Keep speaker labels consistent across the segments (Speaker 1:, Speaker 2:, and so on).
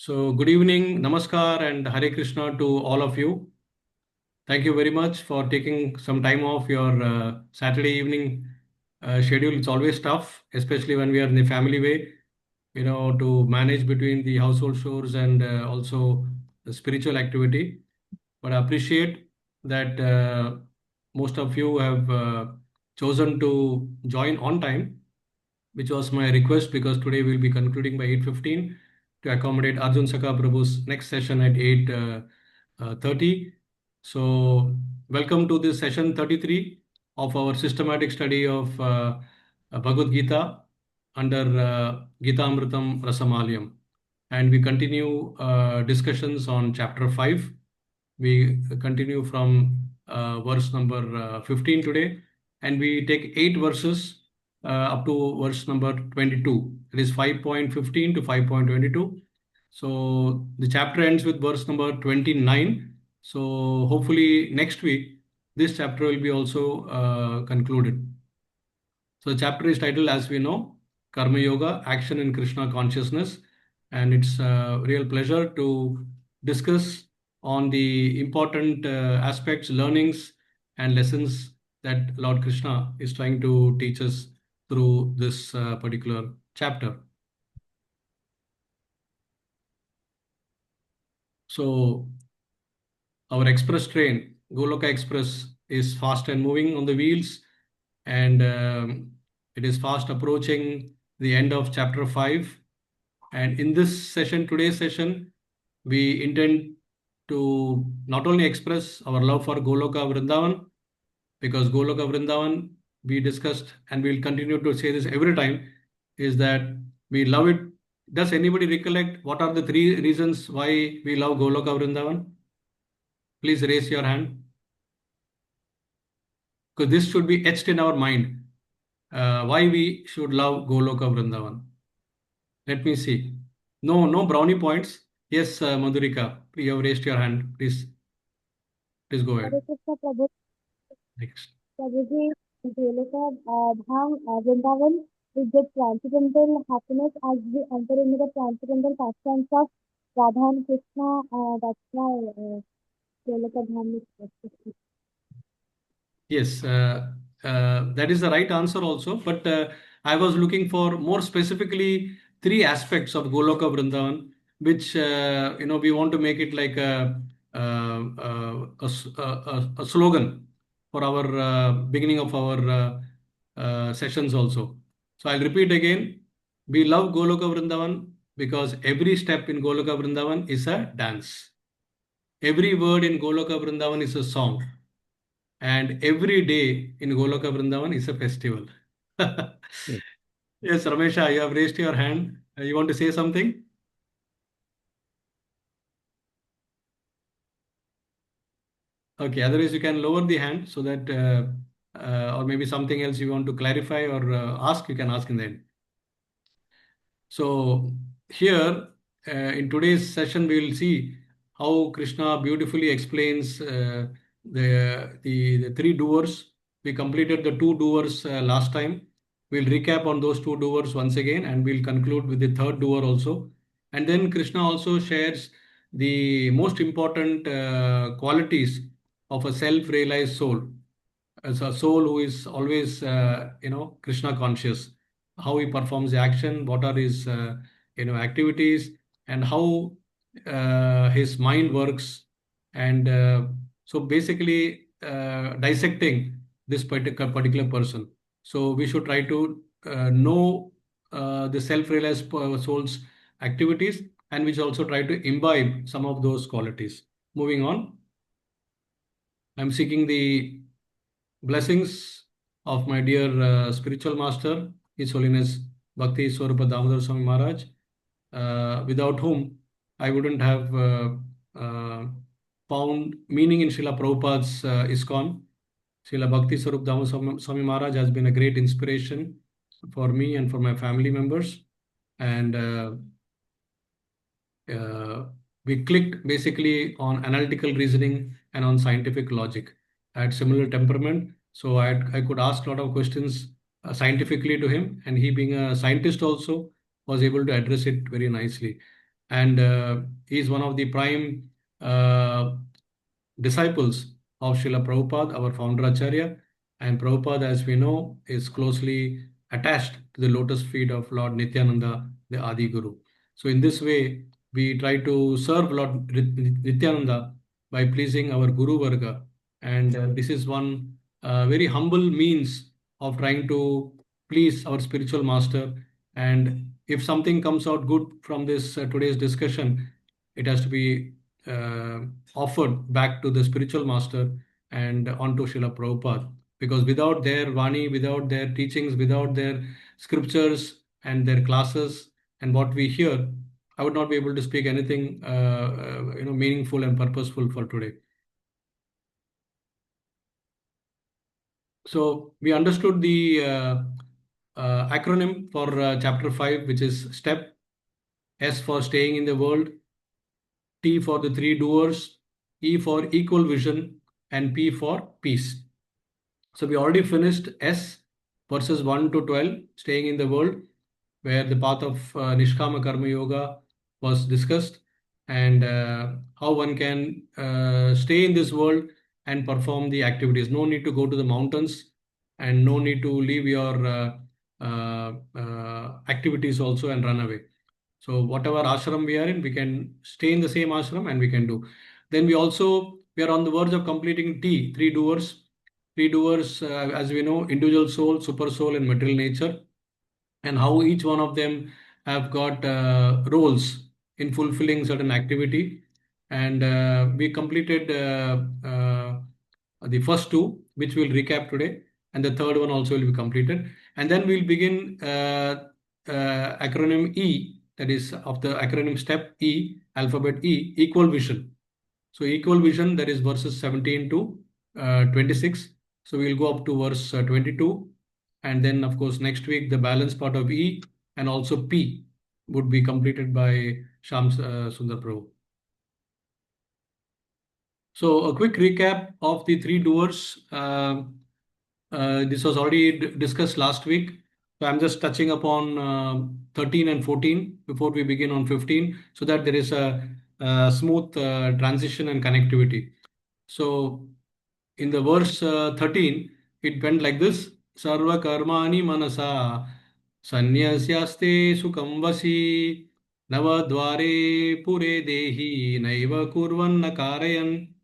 Speaker 1: So, good evening, Namaskar, and Hare Krishna to all of you. Thank you very much for taking some time off your Saturday evening schedule. It's always tough, especially when we are in the family way, to manage between the household chores and also the spiritual activity. But I appreciate that most of you have chosen to join on time, which was my request because today we'll be concluding by 8:15 to accommodate Arjun Saka Prabhu's next session at 8:30. So, welcome to this session 33 of our systematic study of Bhagavad-Gita under Gita Amritam Rasamalyam. And we continue discussions on chapter 5. We continue from verse number 15 today, and we take 8 verses up to verse number 22. It is 5.15 to 5.22. So the chapter ends with verse number 29. So hopefully next week this chapter will be also concluded. So the chapter is titled, as we know, Karma Yoga, Action in Krishna Consciousness. And it's a real pleasure to discuss on the important aspects, learnings, and lessons that Lord Krishna is trying to teach us through this particular chapter. So our express train, Goloka Express, is fast and moving on the wheels, and it is fast approaching the end of chapter 5. And in this session, today's session, we intend to not only express our love for Goloka Vrindavan, because Goloka Vrindavan, we discussed, and we'll continue to say this every time, is that we love it. Does anybody recollect what are the 3 reasons why we love Goloka Vrindavan? Please raise your hand. Because this should be etched in our mind. Why we should love Goloka Vrindavan. Let me see. No brownie points. Yes, Madhurika, you have raised your hand. Please go ahead.
Speaker 2: Hare Krishna Prabhu,
Speaker 1: Next.
Speaker 2: Prabhuji, Golika, Dham, Vrindavan is the transcendental happiness as we enter into the transcendental pastimes of Radha and Krishna. That's why Golika Dham is specific.
Speaker 1: Yes, that is the right answer also. But I was looking for more specifically 3 aspects of Goloka Vrindavan, which we want to make it like a slogan for our beginning of our sessions also. So I'll repeat again. We love Goloka Vrindavan because every step in Goloka Vrindavan is a dance. Every word in Goloka Vrindavan is a song. And every day in Goloka Vrindavan is a festival. Yes, Ramesha, you have raised your hand. You want to say something? Okay, otherwise you can lower the hand so that, or maybe something else you want to clarify or ask, you can ask in the end. So here in today's session, we will see how Krishna beautifully explains the 3 doers. We completed the 2 doers last time. We'll recap on those 2 doers once again, and we'll conclude with the 3rd doer also. And then Krishna also shares the most important qualities of a self-realized soul, as a soul who is always, Krishna conscious, how he performs the action, what are his, activities, and how his mind works. And so basically dissecting this particular person. So we should try to know the self-realized soul's activities, and we should also try to imbibe some of those qualities. Moving on. I'm seeking the blessings of my dear spiritual master, His Holiness Bhakti Swarupa Damodar Swami Maharaj, without whom I wouldn't have found meaning in Srila Prabhupada's ISKCON. Srila Bhakti Swarup Damodar Swami Maharaj has been a great inspiration for me and for my family members. And we clicked basically on analytical reasoning and on scientific logic. I had similar temperament, so I could ask a lot of questions scientifically to him, and he being a scientist also was able to address it very nicely. and he is one of the prime disciples of Srila Prabhupada, our founder Acharya. And Prabhupada, as we know, is closely attached to the lotus feet of Lord Nityananda, the Adi Guru. So, in this way, we try to serve Lord Nityananda by pleasing our Guru Varga. And this is one very humble means of trying to please our spiritual master. And if something comes out good from this today's discussion, it has to be uh, offered back to the spiritual master and onto Srila Prabhupada. Because without their Vani, without their teachings, without their scriptures and their classes and what we hear, I would not be able to speak anything meaningful and purposeful for today. So we understood the acronym for chapter 5, which is STEP. S for staying in the world, T for the three doers, E for equal vision, and P for peace. So we already finished S verses 1 to 12, staying in the world, where the path of Nishkama Karma Yoga was discussed, and how one can stay in this world and perform the activities. No need to go to the mountains, and no need to leave your activities also and run away. So whatever ashram we are in, we can stay in the same ashram and we can do. Then we are on the verge of completing T, three doers. Three doers, as we know, individual soul, super soul, and material nature, and how each one of them have got roles in fulfilling certain activity. And we completed the first two, which we'll recap today, and the third one also will be completed. And then we'll begin acronym E, that is of the acronym step E, alphabet E, equal vision. So equal vision, that is verses 17 to 26. So we'll go up to verse 22. And then, of course, next week, the balance part of E and also P would be completed by Shyam Sundar Prabhu. So a quick recap of the three doers. This was already discussed last week. So I'm just touching upon 13 and 14 before we begin on 15, so that there is a smooth transition and connectivity. So in the verse 13, it went like this: Sarva karmani manasa sanyasyaste sukham vasi navadvare pure dehi naiva kurvan nakarayan.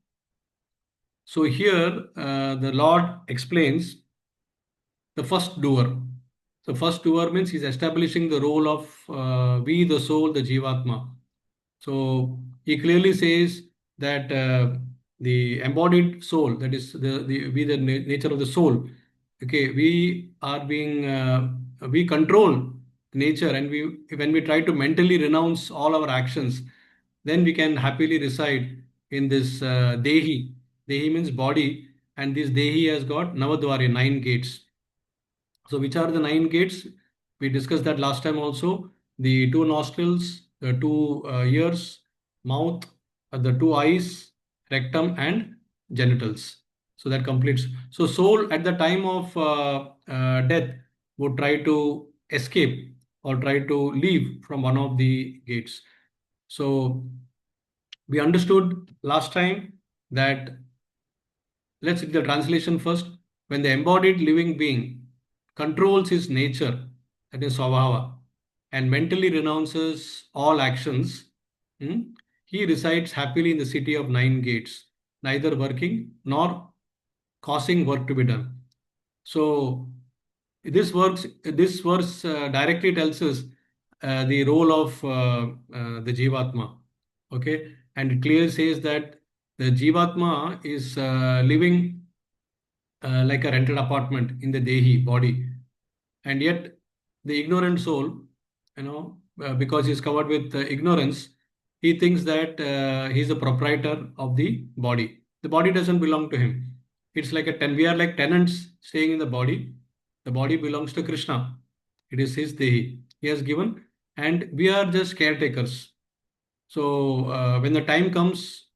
Speaker 1: So here the Lord explains the first doer. The first doer means he's establishing the role of we, the soul, the Jivatma. So he clearly says that the embodied soul, that is the nature of the soul. Okay, we are being we control nature, and we when we try to mentally renounce all our actions, then we can happily reside in this dehi. Dehi means body, and this dehi has got navadwari, nine gates. So which are the nine gates? We discussed that last time also. The two nostrils, the two ears, mouth, the two eyes, rectum, and genitals. So that completes. So soul at the time of death would try to escape or try to leave from one of the gates. So we understood last time that, let's see the translation first. When the embodied living being controls his nature, that is svabhava, and mentally renounces all actions, hmm, he resides happily in the city of nine gates, neither working nor causing work to be done. So this verse directly tells us the role of the Jivatma. Okay, and it clearly says that the Jivatma is living like a rented apartment in the Dehi body, and yet the ignorant soul, because he's covered with ignorance, he thinks that he's the proprietor of the body. The body doesn't belong to him. It's like we are like tenants staying in the body. The body belongs to Krishna. It is his Dehi. He has given, and we are just caretakers. So when the time comes,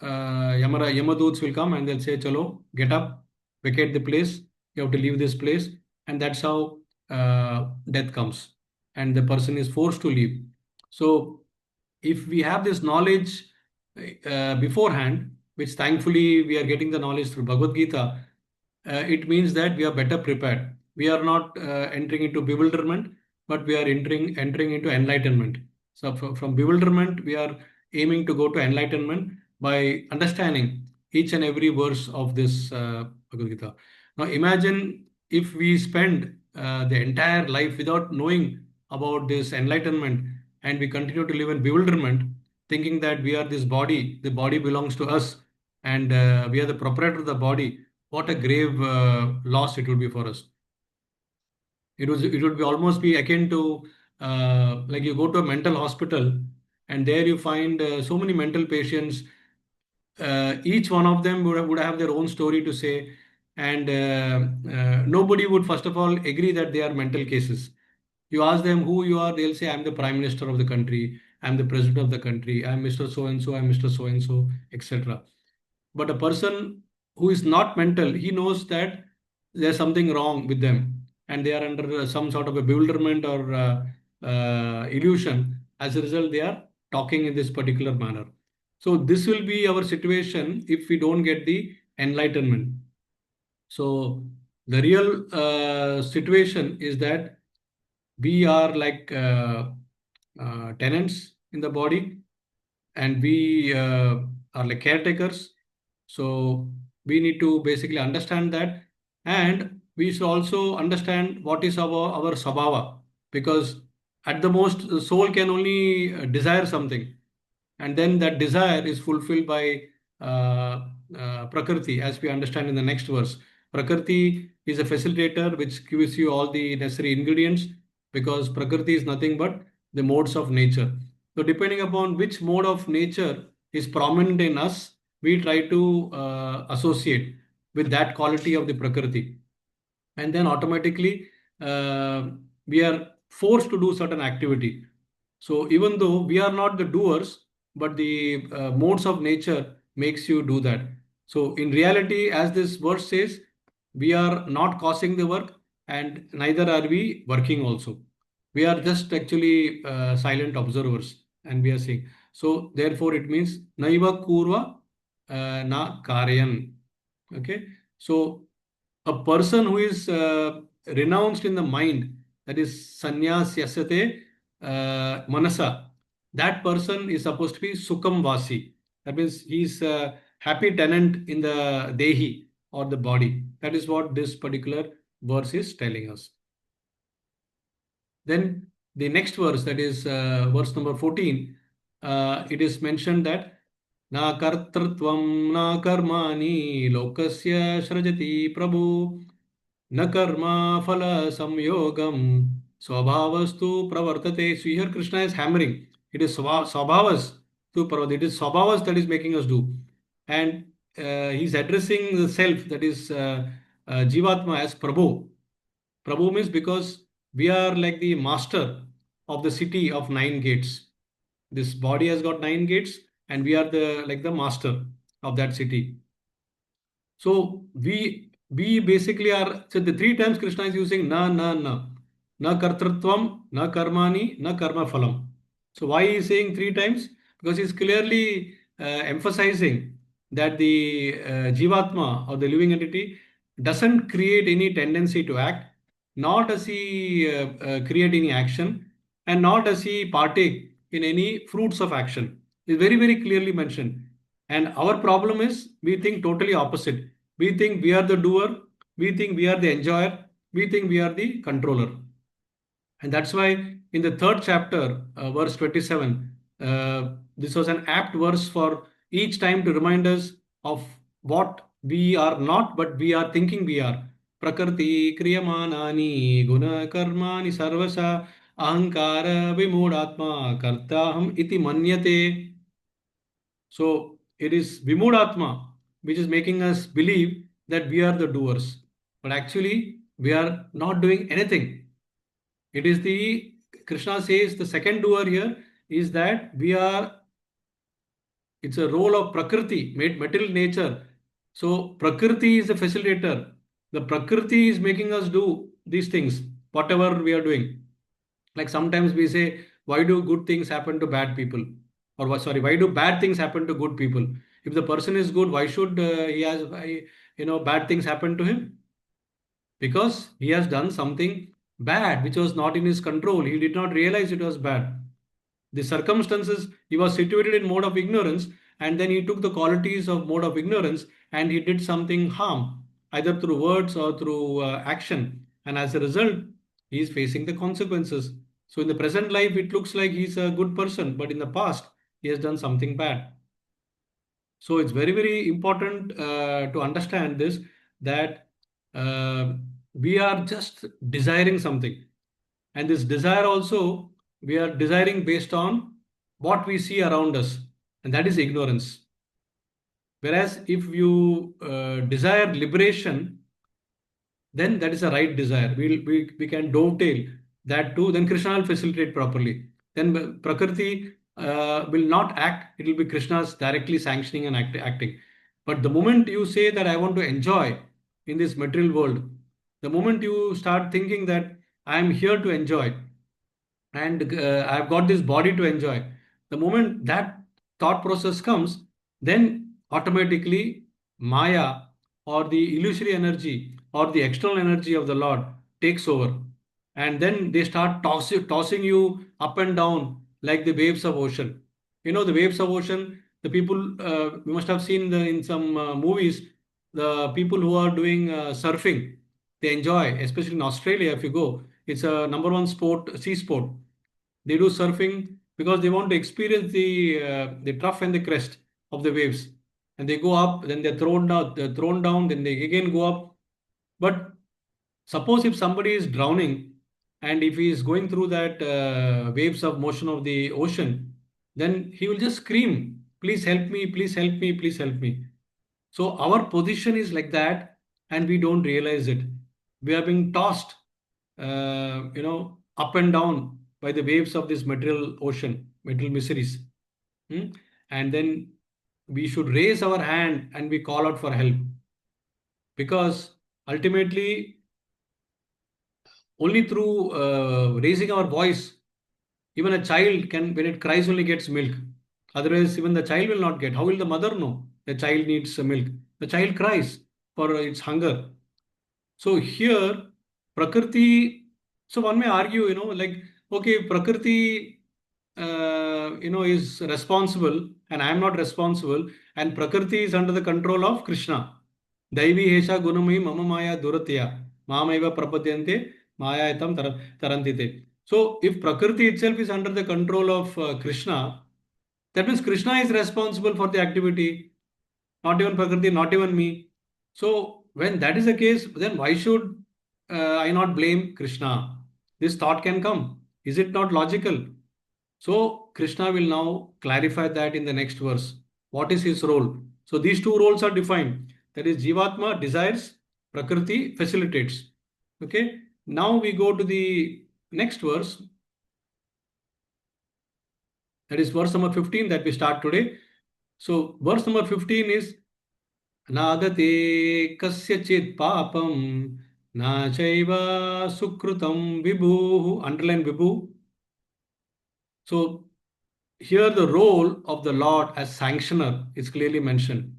Speaker 1: Yamadoots will come and they'll say, Chalo, get up, vacate the place, you have to leave this place. And that's how death comes. And the person is forced to leave. So if we have this knowledge beforehand, which thankfully we are getting the knowledge through Bhagavad-Gita, it means that we are better prepared. We are not entering into bewilderment, but we are entering into enlightenment. So from bewilderment, we are aiming to go to enlightenment by understanding each and every verse of this Bhagavad Gita. Now imagine if we spend the entire life without knowing about this enlightenment, and we continue to live in bewilderment, thinking that we are this body, the body belongs to us, and we are the proprietor of the body. What a grave loss it would be for us. It would be almost be akin to like you go to a mental hospital, and there you find so many mental patients. Each one of them would have their own story to say, and nobody would first of all agree that they are mental cases. You ask them who you are, they'll say, I'm the prime minister of the country, I'm the president of the country, I'm Mr. So and so, I'm Mr. So and so, etc. But a person who is not mental, he knows that there's something wrong with them, and they are under some sort of a bewilderment or illusion. As a result, they are talking in this particular manner. So this will be our situation if we don't get the enlightenment. So the real situation is that we are like tenants in the body, and we are like caretakers. So we need to basically understand that, and we should also understand what is our sabhava, because at the most the soul can only desire something, and then that desire is fulfilled by prakriti, as we understand in the next verse. Prakriti is a facilitator which gives you all the necessary ingredients, because prakriti is nothing but the modes of nature. So depending upon which mode of nature is prominent in us, we try to associate with that quality of the prakriti, and then automatically uh, we are forced to do certain activity. So even though we are not the doers, but the modes of nature makes you do that. So in reality, as this verse says, we are not causing the work, and neither are we working also. We are just actually silent observers, and we are seeing. So therefore it means naiva kurva na karyan. Okay. So a person who is renounced in the mind, that is sannyas yasate manasa, that person is supposed to be sukham vasi. That means he's a happy tenant in the dehi, or the body. That is what this particular verse is telling us. Then the next verse, that is verse number 14, it is mentioned that na kartrtvam na karmani lokasya shrajati prabhu na karma phala samyogam swabhavastu pravartate. So here Krishna is hammering. It is swabhavas to pravartate. It is swabhavas that is making us do. And he's addressing the self, that is Jivatma, as Prabhu. Prabhu means because we are like the master of the city of nine gates. This body has got nine gates, and we are the like the master of that city. So we basically are. So the three times Krishna is using na kartrutvam, na karmani, na karma phalam. So why he is saying three times? Because he's clearly emphasizing that the jivatma, or the living entity, doesn't create any tendency to act, nor does he create any action, and nor does he partake in any fruits of action. It's very clearly mentioned. And our problem is we think totally opposite. We think we are the doer, we think we are the enjoyer, we think we are the controller. And that's why in the third chapter, verse 27, this was an apt verse for each time to remind us of what we are not, but we are thinking we are. Prakriti kriyamanani guna karmani sarvasa ahankara vimudatma kartaham iti manyate. So it is Vimudatma which is making us believe that we are the doers. But actually, we are not doing anything. It is the Krishna says the second doer here is that we are, it's a role of Prakriti, made material nature. So Prakriti is the facilitator. The Prakriti is making us do these things, whatever we are doing. Like sometimes we say, why do good things happen to bad people? or sorry, why do bad things happen to good people? If the person is good, why should bad things happen to him? Because he has done something bad which was not in his control. He did not realize it was bad. The circumstances, he was situated in mode of ignorance, and then he took the qualities of mode of ignorance and he did something harm, either through words or through action. And as a result, he is facing the consequences. So in the present life, it looks like he's a good person, but in the past, he has done something bad. So it's very, very important to understand this, that uh, we are just desiring something. And this desire also, we are desiring based on what we see around us, and that is ignorance. Whereas if you desire liberation, then that is a right desire. We can dovetail that too. Then Krishna will facilitate properly. Then Prakriti will not act, it will be Krishna's directly sanctioning and acting. But the moment you say that I want to enjoy in this material world, the moment you start thinking that I am here to enjoy, and I've got this body to enjoy. The moment that thought process comes, then automatically Maya, or the illusory energy or the external energy of the Lord, takes over. And then they start tossing you up and down like the waves of ocean. You know, the waves of ocean, the people, you must have seen in some movies, the people who are doing surfing, they enjoy, especially in Australia. If you go, it's a number one sport, sea sport. They do surfing because they want to experience the trough and the crest of the waves, and they go up, then they're thrown down, then they again go up. But suppose if somebody is drowning, and if he is going through that waves of motion of the ocean, then he will just scream, "Please help me! Please help me! Please help me!" So our position is like that, and we don't realize it. We are being tossed, up and down by the waves of this material ocean, material miseries. Hmm? And then we should raise our hand and we call out for help, because ultimately, only through raising our voice, even a child can, when it cries, only gets milk. Otherwise, even the child will not get. How will the mother know the child needs milk? The child cries for its hunger. So here, Prakriti, so one may argue, like, okay, Prakriti, is responsible and I am not responsible, and Prakriti is under the control of Krishna. Daivi Hesha Gunamai Mama Maya Duratya Mamaiva Prapadyante Mayayatam Tarantite. So if Prakriti itself is under the control of Krishna, that means Krishna is responsible for the activity, not even Prakriti, not even me. So when that is the case, then why should I not blame Krishna? This thought can come. Is it not logical? So Krishna will now clarify that in the next verse. What is his role? So these two roles are defined. That is, Jivatma desires, Prakriti facilitates. Okay. Now we go to the next verse. That is verse number 15 that we start today. So verse number 15 is नादते कस्यचित् पापं न चैव सुकृतं विभुः. Underline Vibhu. So here the role of the Lord as sanctioner is clearly mentioned.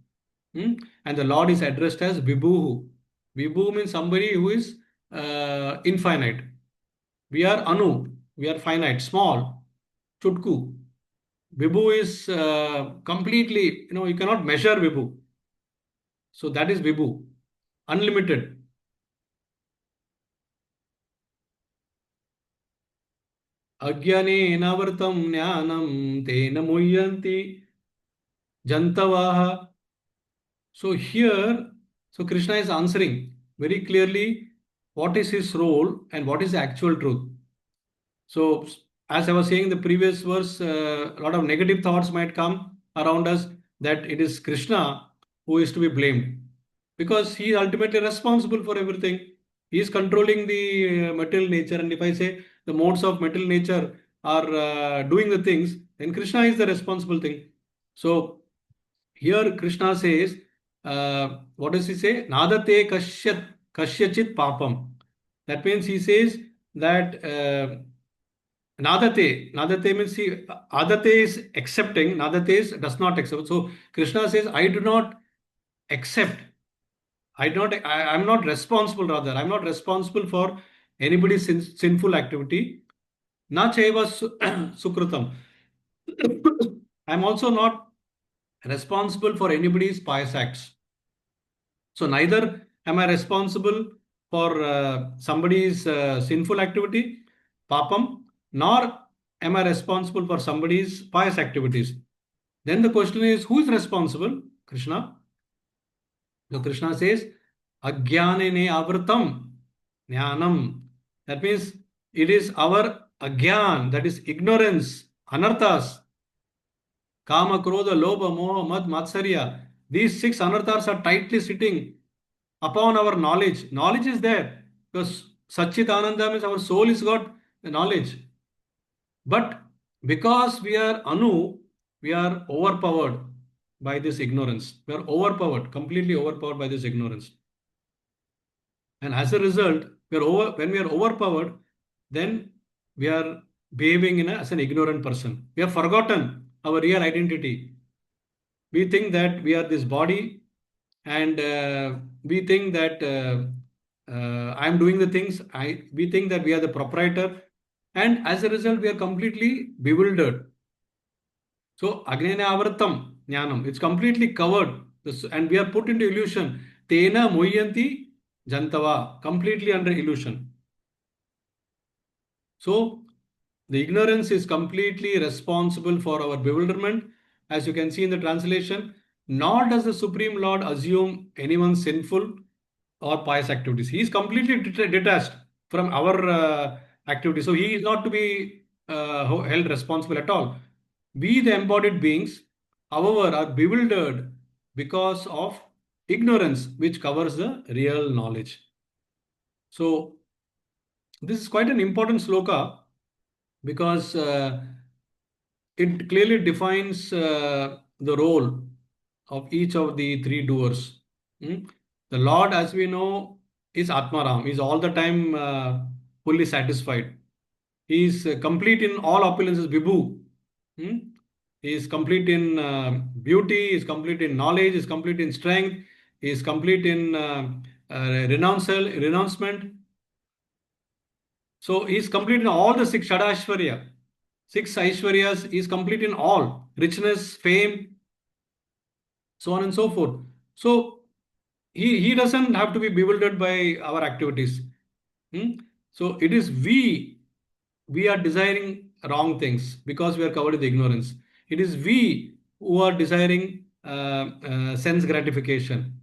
Speaker 1: And the Lord is addressed as Vibhuhu. Vibhu means somebody who is infinite. We are Anu. We are finite, small. Chutku. Vibhu is completely, you cannot measure Vibhu. So that is Vibhu. Unlimited. अज्ञानेनावृतं ज्ञानं तेन मुह्यन्ति जन्तवः. So here, so Krishna is answering very clearly what is his role and what is the actual truth. So as I was saying in the previous verse, a lot of negative thoughts might come around us, that it is Krishna who is to be blamed, because he is ultimately responsible for everything. He is controlling the material nature, and if I say the modes of material nature are doing the things, then Krishna is the responsible thing. So here Krishna says, what does he say? Nadate kasyachit papam. That means he says that Nadate. Nadate means, see, adate is accepting, nadate is does not accept. So Krishna says, I do not accept. I'm not responsible, rather. I'm not responsible for anybody's sinful activity. Na chaiva sukrutam. I'm also not responsible for anybody's pious acts. So neither am I responsible for somebody's sinful activity, papam, nor am I responsible for somebody's pious activities. Then the question is, who is responsible? Krishna. So Krishna says, Ajnanene avritam jnanam. That means it is our agyan, that is ignorance, anarthas, kama, krodha, lobha, moha, mad, matsarya. These six anarthas are tightly sitting upon our knowledge. Knowledge is there because Satchit Ananda means our soul is got the knowledge. But because we are Anu, we are overpowered by this ignorance. We are overpowered, completely overpowered by this ignorance. And as a result, when we are overpowered, then we are behaving as an ignorant person. We have forgotten our real identity. We think that we are this body, and we think that I am doing the things. We think that we are the proprietor, and as a result, we are completely bewildered. So, Agnena Avratam Jnanam, it's completely covered, and we are put into illusion. Tena Muyanti Jantava, completely under illusion. So, the ignorance is completely responsible for our bewilderment. As you can see in the translation, nor does the Supreme Lord assume anyone sinful or pious activities. He is completely detached from our activities. So he is not to be held responsible at all. We, the embodied beings, however, are bewildered because of ignorance, which covers the real knowledge. So this is quite an important sloka because it clearly defines the role of each of the three doers. Hmm? The Lord, as we know, is Atmaram. He is all the time fully satisfied. He is complete in all opulences, Vibhu. Hmm? He is complete in beauty, he is complete in knowledge, he is complete in strength, he is complete in renouncement. So he is complete in all the six Shadashvarya. Six Aishwaryas, he is complete in all richness, fame, so on and so forth. So he doesn't have to be bewildered by our activities. Hmm? So it is we are desiring wrong things because we are covered with ignorance. It is we who are desiring sense gratification.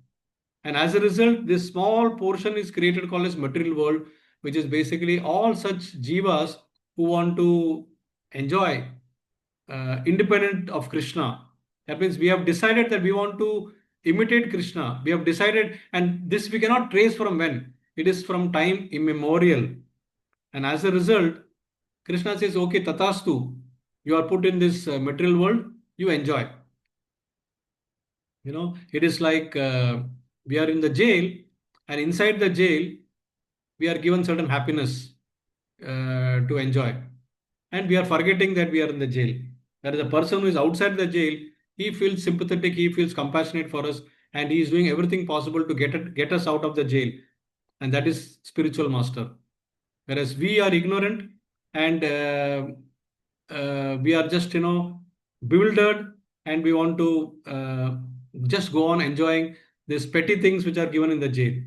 Speaker 1: And as a result, this small portion is created called as material world, which is basically all such jivas who want to enjoy independent of Krishna. That means we have decided that we want to imitate Krishna. We have decided, and this we cannot trace from when. It is from time immemorial. And as a result, Krishna says, okay, tatastu, you are put in this material world, you enjoy. It is like we are in the jail, and inside the jail, we are given certain happiness to enjoy. And we are forgetting that we are in the jail. That is, the person who is outside the jail, he feels sympathetic, he feels compassionate for us, and he is doing everything possible to get us out of the jail. And that is spiritual master. Whereas we are ignorant, and we are just, bewildered, and we want to just go on enjoying these petty things which are given in the jail.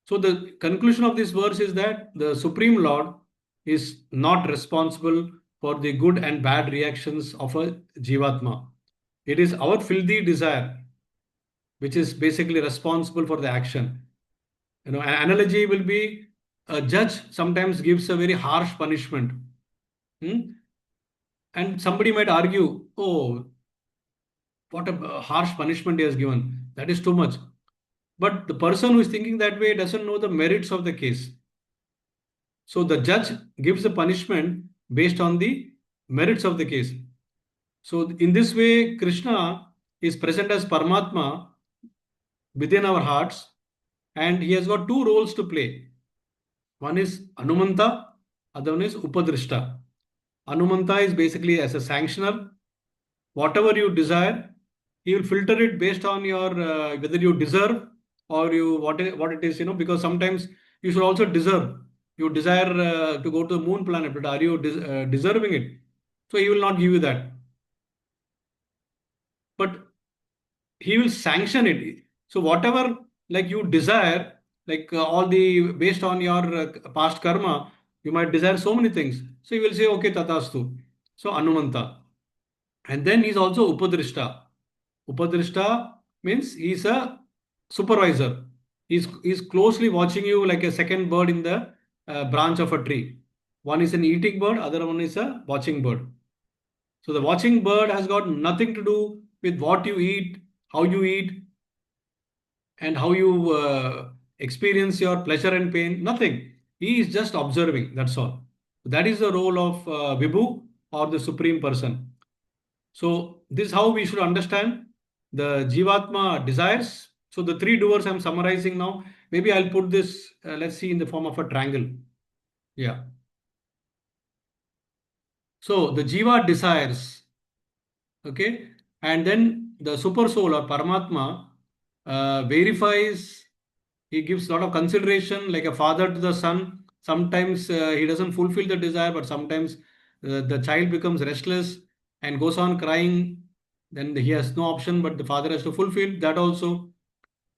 Speaker 1: So the conclusion of this verse is that the Supreme Lord is not responsible for the good and bad reactions of a Jivatma. It is our filthy desire which is basically responsible for the action. An analogy will be a judge sometimes gives a very harsh punishment. Hmm? And somebody might argue, oh, what a harsh punishment he has given. That is too much. But the person who is thinking that way doesn't know the merits of the case. So the judge gives the punishment based on the merits of the case. So in this way, Krishna is present as Paramatma within our hearts, and he has got two roles to play. One is Anumanta, Other one is Upadrishta. Anumanta is basically as a sanctioner. Whatever you desire, he will filter it based on your whether you deserve or you what it is, because sometimes you should also deserve. You desire to go to the moon planet, but are you deserving it? So he will not give you that. But he will sanction it. So whatever like you desire, like all the based on your past karma, you might desire so many things. So you will say, okay, tatastu. So Anumanta. And then he's also Upadrishta. Upadrishta means he's a supervisor. He's closely watching you like a second bird in the branch of a tree. One is an eating bird, other one is a watching bird. So the watching bird has got nothing to do with what you eat, how you eat, and how you experience your pleasure and pain. Nothing. He is just observing. That's all. That is the role of Vibhu or the Supreme Person. So this is how we should understand the Jivatma desires. So the three doers I'm summarizing now. Maybe I'll put this, let's see, in the form of a triangle. Yeah. So the Jiva desires, okay, and then the super soul or Paramatma verifies. He gives a lot of consideration, like a father to the son. Sometimes he doesn't fulfill the desire, but sometimes the child becomes restless and goes on crying. Then he has no option, but the father has to fulfill that also.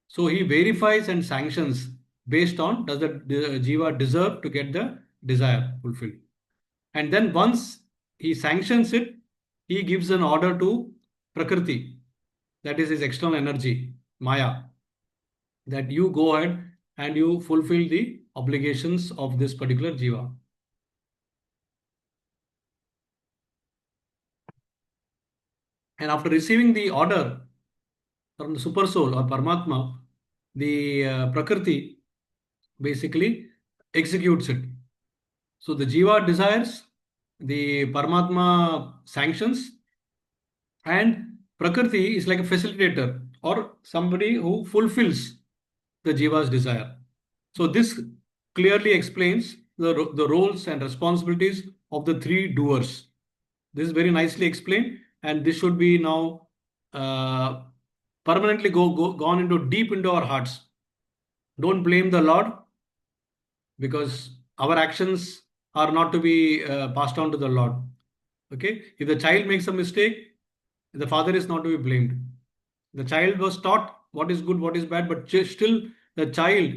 Speaker 1: So he verifies and sanctions based on does the jiva deserve to get the desire fulfilled. And then once he sanctions it, he gives an order to Prakriti, that is his external energy, Maya, that you go ahead and you fulfill the obligations of this particular jiva. And after receiving the order from the super soul or Paramatma, the Prakriti basically executes it. So the jiva desires, the Paramatma sanctions, and Prakriti is like a facilitator or somebody who fulfills the jiva's desire. So this clearly explains the roles and responsibilities of the three doers. This is very nicely explained, and this should be now uh, permanently gone into deep into our hearts. Don't blame the Lord because our actions are not to be passed on to the Lord. Okay, if the child makes a mistake, the father is not to be blamed. The child was taught what is good, what is bad, but still the child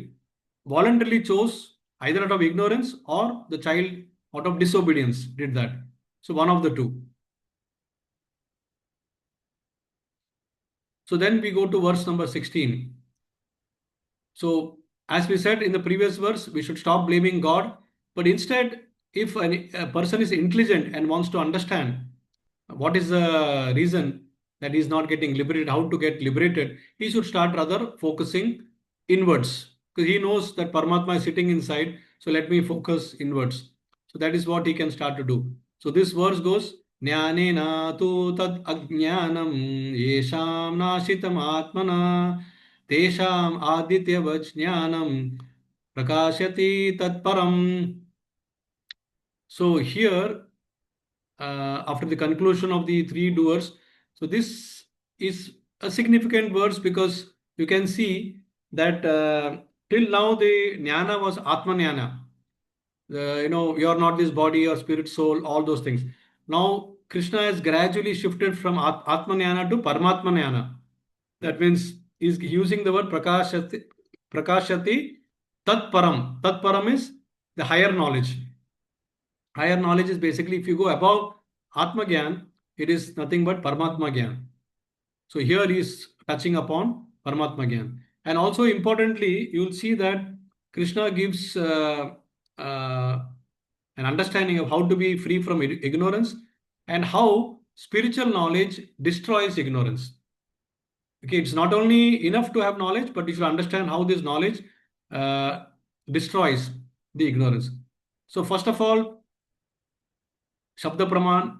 Speaker 1: voluntarily chose either out of ignorance or the child out of disobedience did that. So one of the two. So then we go to verse number 16. So as we said in the previous verse, we should stop blaming God, but instead, if a person is intelligent and wants to understand what is the reason that he is not getting liberated, how to get liberated, he should start rather focusing inwards because he knows that Paramatma is sitting inside. So let me focus inwards. So that is what he can start to do. So this verse goes, Jnanena tu tad ajnanam yesham nashitam atmana tesham aditya vajnanam prakashyati tatparam. So here after the conclusion of the three doers. So this is a significant verse because you can see that till now the jnana was Atma jnana. You are not this body or spirit, soul, all those things. Now Krishna has gradually shifted from Atma jnana to Paramatma jnana. That means he's using the word prakashati tat param. Tat param is the higher knowledge. Higher knowledge is basically if you go above Atma Gyan, it is nothing but Paramatma Gyan. So here he is touching upon Paramatma Gyan. And also importantly, you will see that Krishna gives an understanding of how to be free from ignorance and how spiritual knowledge destroys ignorance. Okay, it's not only enough to have knowledge, but you should understand how this knowledge uh, destroys the ignorance. So first of all, Shabda Praman,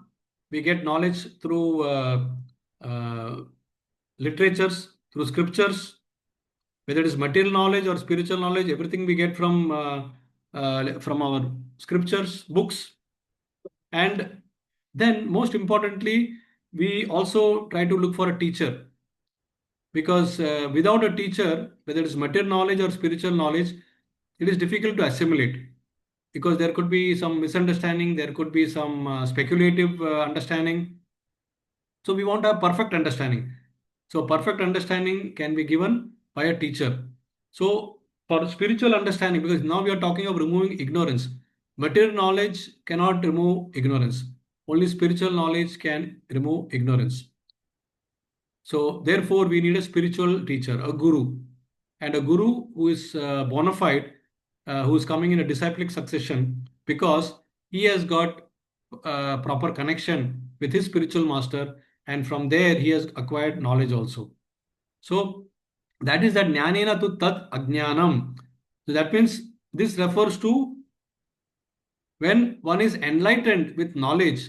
Speaker 1: we get knowledge through uh, literatures, through scriptures, whether it is material knowledge or spiritual knowledge, everything we get from from our scriptures, books, and then most importantly, we also try to look for a teacher because without a teacher, whether it's material knowledge or spiritual knowledge, it is difficult to assimilate because there could be some misunderstanding, there could be some speculative understanding. So we want to have perfect understanding. So perfect understanding can be given by a teacher. So for spiritual understanding, because now we are talking of removing ignorance, material knowledge cannot remove ignorance. Only spiritual knowledge can remove ignorance. So therefore, we need a spiritual teacher, a guru, and a guru who is bona fide, who is coming in a disciplic succession because he has got proper connection with his spiritual master, and from there he has acquired knowledge also. So that is that jnanena tu tat ajnanam. So that means this refers to when one is enlightened with knowledge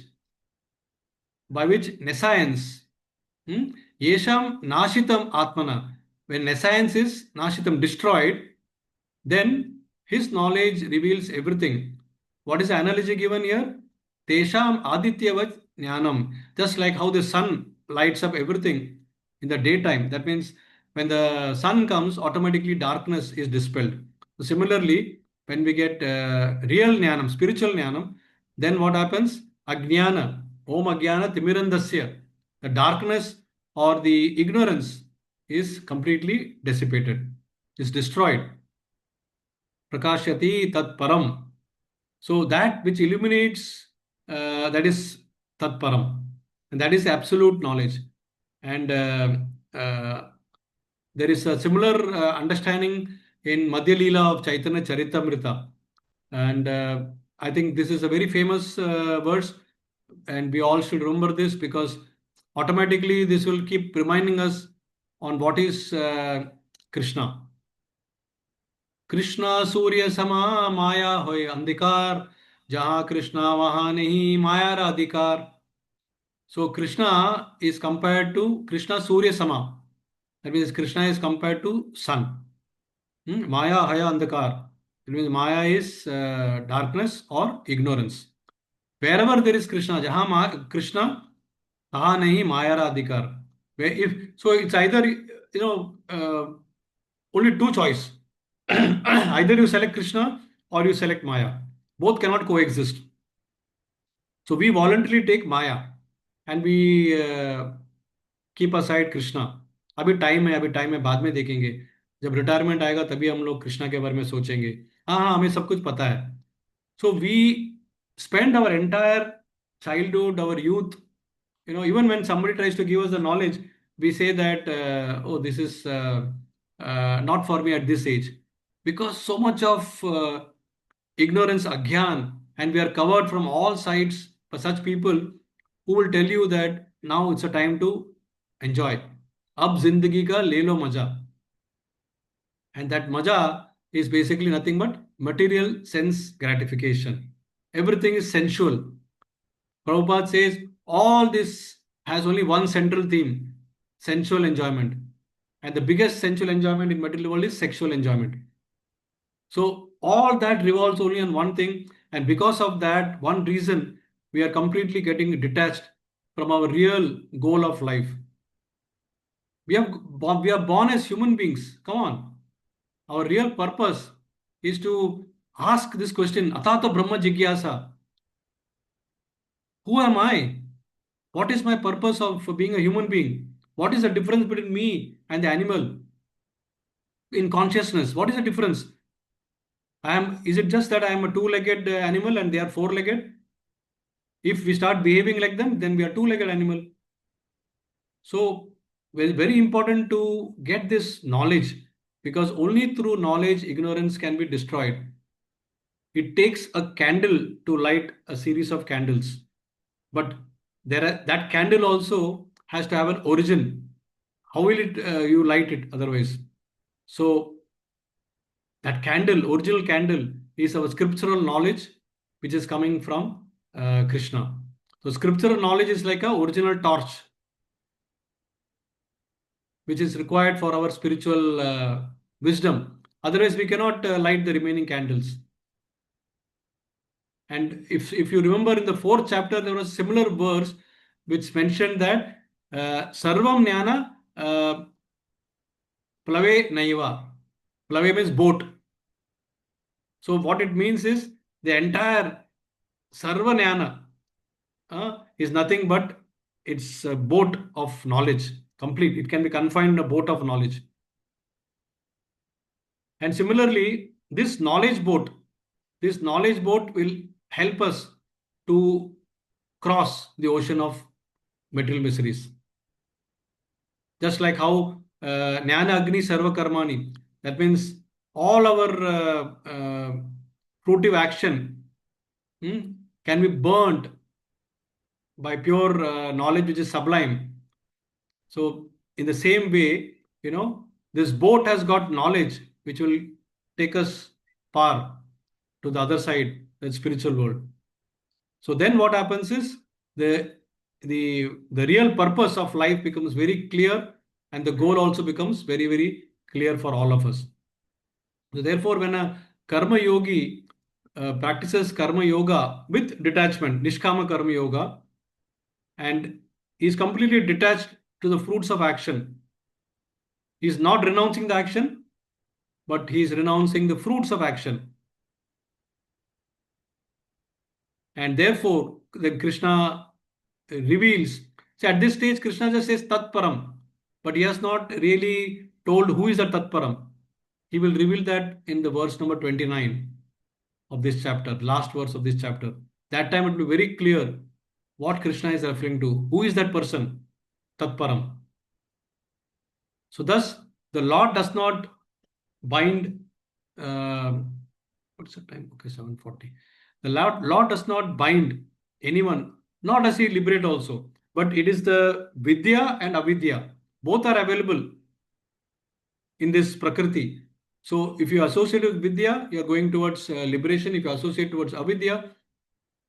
Speaker 1: by which nescience. Yesham nashitam atmana. When nescience is nashitam, destroyed, then his knowledge reveals everything. What is the analogy given here? Tesham adityavat jnanam. Just like how the sun lights up everything in the daytime. That means when the sun comes, automatically darkness is dispelled. So similarly, when we get real jnanam, spiritual jnanam, then what happens? Ajnana. Om ajnana timirandasya. The darkness or the ignorance is completely dissipated, is destroyed. Prakashyati tat param. So that which illuminates, that is tat param, and that is absolute knowledge. And there is a similar understanding in Madhya Leela of Chaitanya Charitamrita, and I think this is a very famous verse, and we all should remember this because automatically this will keep reminding us on what is Krishna. Krishna सूर्य समा माया होय अंधकार जहाँ कृष्णा वहाँ नहीं माया रा अधिकार. So Krishna is compared to Krishna Surya Sama. That means Krishna is compared to sun. Maya Haya Andhakar. That means Maya is darkness or ignorance. Wherever there is Krishna, Jaha Krishna, Taha Nahi Maya Ra Adhikar. Where if so, it's either only two choice. Either you select Krishna or you select Maya. Both cannot coexist. So we voluntarily take Maya and we keep aside Krishna. अभी time है बाद में देखेंगे. जब retirement आएगा तभी हम लोग कृष्णा के बारे में सोचेंगे. हाँ हाँ हमें सब कुछ पता है. So we spend our entire childhood, our youth, even when somebody tries to give us the knowledge, we say that, oh, this is not for me at this age. Because so much of ignorance, agyan, and we are covered from all sides by such people who will tell you that now it's a time to enjoy. Ab zindagi ka le lo maja. And that maja is basically nothing but material sense gratification. Everything is sensual. Prabhupada says all this has only one central theme: sensual enjoyment. And the biggest sensual enjoyment in material world is sexual enjoyment. So all that revolves only on one thing, and because of that one reason, we are completely getting detached from our real goal of life. We are born as human beings. Come on. Our real purpose is to ask this question, Atata Brahma Jigyasa. Who am I? What is my purpose of being a human being? What is the difference between me and the animal in consciousness? What is the difference? Is it just that I am a two-legged animal and they are four-legged? If we start behaving like them, then we are two-legged animal. So very important to get this knowledge, because only through knowledge ignorance can be destroyed. It takes a candle to light a series of candles, but that candle also has to have an origin. How will you light it otherwise? So that candle, original candle, is our scriptural knowledge, which is coming from Krishna. So scriptural knowledge is like a original torch, which is required for our spiritual wisdom. Otherwise, we cannot light the remaining candles. And if you remember in the fourth chapter, there was a similar verse which mentioned that Sarvam Jnana Plave Naiva. Plave means boat. So what it means is the entire Sarva Jnana is nothing but it's a boat of knowledge. Complete. It can be confined in a boat of knowledge. And similarly, this knowledge boat will help us to cross the ocean of material miseries. Just like how Jnana Agni Sarva Karmani, that means all our fruitive action can be burnt by pure knowledge which is sublime. So, in the same way, this boat has got knowledge which will take us far to the other side, the spiritual world. So then what happens is the real purpose of life becomes very clear, and the goal also becomes very, very clear for all of us. So therefore, when a karma yogi practices karma yoga with detachment, nishkama karma yoga, and is completely detached to the fruits of action, he is not renouncing the action, but he is renouncing the fruits of action. And therefore, then Krishna reveals. See, at this stage, Krishna just says Tat Param, but he has not really told who is the Tat Param. He will reveal that in the verse number 29 of this chapter, last verse of this chapter. That time it will be very clear what Krishna is referring to. Who is that person? Tat Param. So, thus, the Lord does not bind. Uh, what's the time? Okay, 7:40. The Lord does not bind anyone, nor does he liberate also. But it is the Vidya and Avidya. Both are available in this Prakriti. So if you associate with Vidya, you are going towards liberation. If you associate towards Avidya,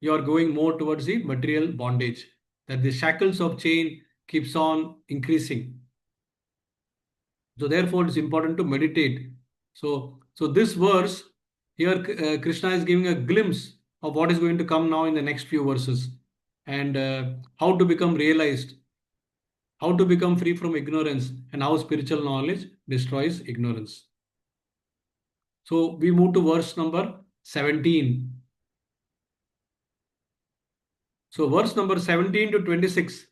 Speaker 1: you are going more towards the material bondage. That the shackles of chain keeps on increasing. So therefore, it's important to meditate. So this verse here, Krishna is giving a glimpse of what is going to come now in the next few verses, and how to become realized, how to become free from ignorance, and how spiritual knowledge destroys ignorance. So we move to verse number 17. So verse number 17 to 26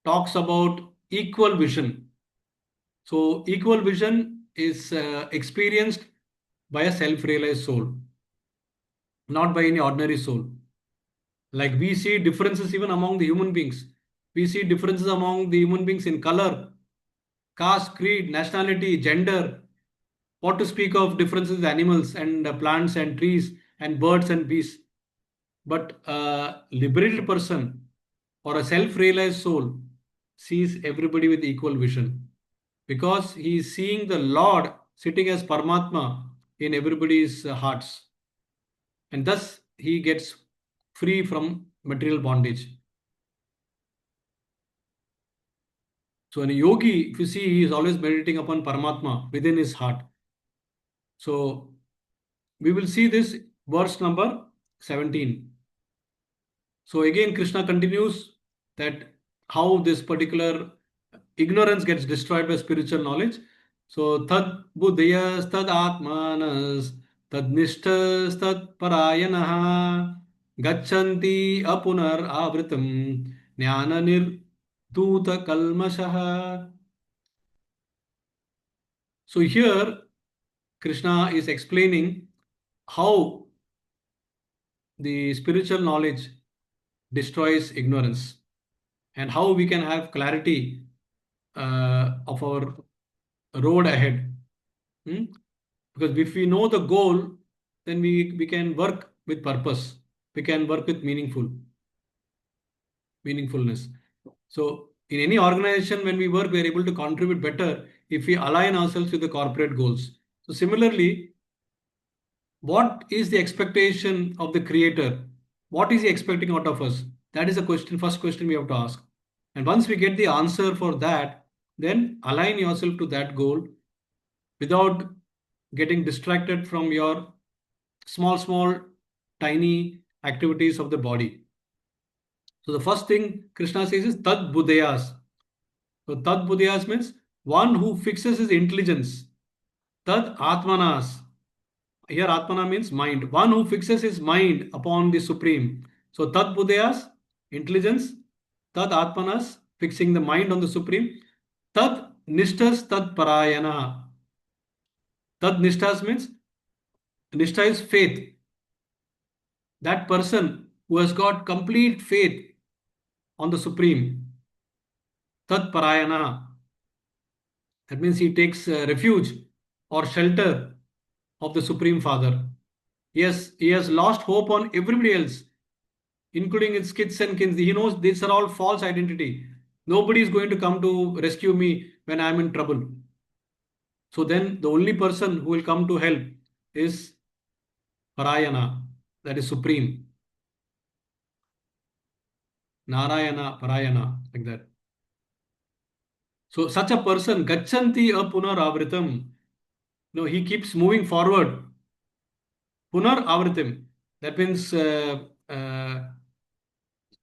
Speaker 1: talks about equal vision. So equal vision is experienced by a self-realized soul, not by any ordinary soul. Like we see differences even among the human beings. We see differences among the human beings in color, caste, creed, nationality, gender. What to speak of differences in animals and plants and trees and birds and beasts. But a liberated person or a self-realized soul sees everybody with equal vision, because he is seeing the Lord sitting as Paramatma in everybody's hearts, and thus he gets free from material bondage. So, in a yogi, if you see, he is always meditating upon Paramatma within his heart. So, we will see this verse number 17. So, again, Krishna continues that how this particular ignorance gets destroyed by spiritual knowledge. So, tad buddhiyas tad atmanas tad nishtas tad parayanaha gachanti apunar avritam jnana nirduta kalmashaha. So, here Krishna is explaining how the spiritual knowledge destroys ignorance, and how we can have clarity of our road ahead. Hmm? Because if we know the goal, then we can work with purpose. We can work with meaningfulness. So in any organization, when we work, we are able to contribute better if we align ourselves with the corporate goals. So similarly, what is the expectation of the creator? What is he expecting out of us? That is the question, first question we have to ask. And once we get the answer for that, then align yourself to that goal without getting distracted from your small, tiny activities of the body. So the first thing Krishna says is Tad Budayas. So Tad Budayas means one who fixes his intelligence. Tad Atmanas. Here Atmana means mind. One who fixes his mind upon the Supreme. So Tad Budayas, intelligence. Tad Atmanas, fixing the mind on the Supreme. Tad Nishtas Tad Parayana. Tad Nishtas means Nishtha is faith. That person who has got complete faith on the Supreme. Tad Parayana. That means he takes refuge or shelter of the Supreme Father. Yes, he has lost hope on everybody else, including his kids and kins. He knows these are all false identity. Nobody is going to come to rescue me when I am in trouble. So then the only person who will come to help is Parayana, that is Supreme. Narayana, Parayana, like that. So such a person, Gachanti apunar avritam. No, he keeps moving forward. Punar avritim. That means apunar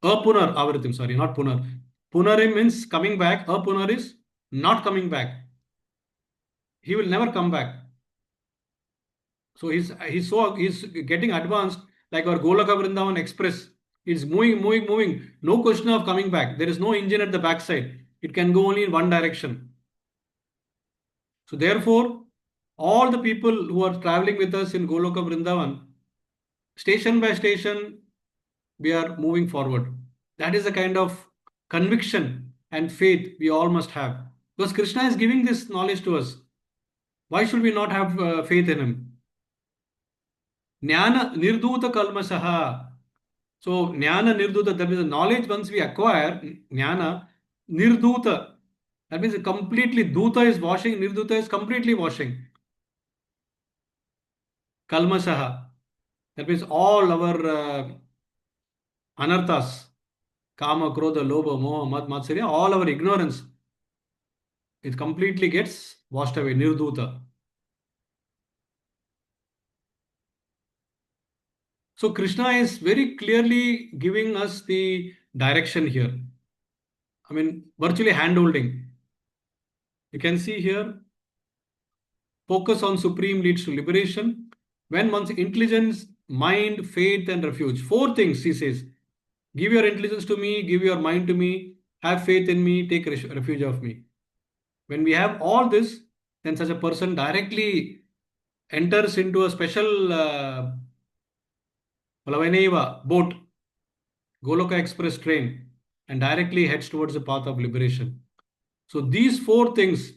Speaker 1: avritim, sorry, not punar. Punarim means coming back. Apunar is not coming back. He will never come back. So he's getting advanced like our Golaka Vrindavan Express. It's moving. No question of coming back. There is no engine at the backside. It can go only in one direction. So therefore, all the people who are traveling with us in Goloka Vrindavan, station by station, we are moving forward. That is the kind of conviction and faith we all must have. Because Krishna is giving this knowledge to us. Why should we not have faith in him? Jnana nirduta kalmasaha. So jnana nirduta, that means the knowledge once we acquire, jnana nirduta. That means completely, duta is washing, nirduta is completely washing. Kalmasaha. That means all our anarthas, kama, krodha, lobha, moha, mad, matsarya, all our ignorance, it completely gets washed away, nirduta. So Krishna is very clearly giving us the direction here. I mean, virtually hand holding. You can see here, focus on Supreme leads to liberation. When one's intelligence, mind, faith, and refuge. 4 things, he says. Give your intelligence to me, give your mind to me, have faith in me, take refuge of me. When we have all this, then such a person directly enters into a special boat, Goloka Express train, and directly heads towards the path of liberation. So these 4 things,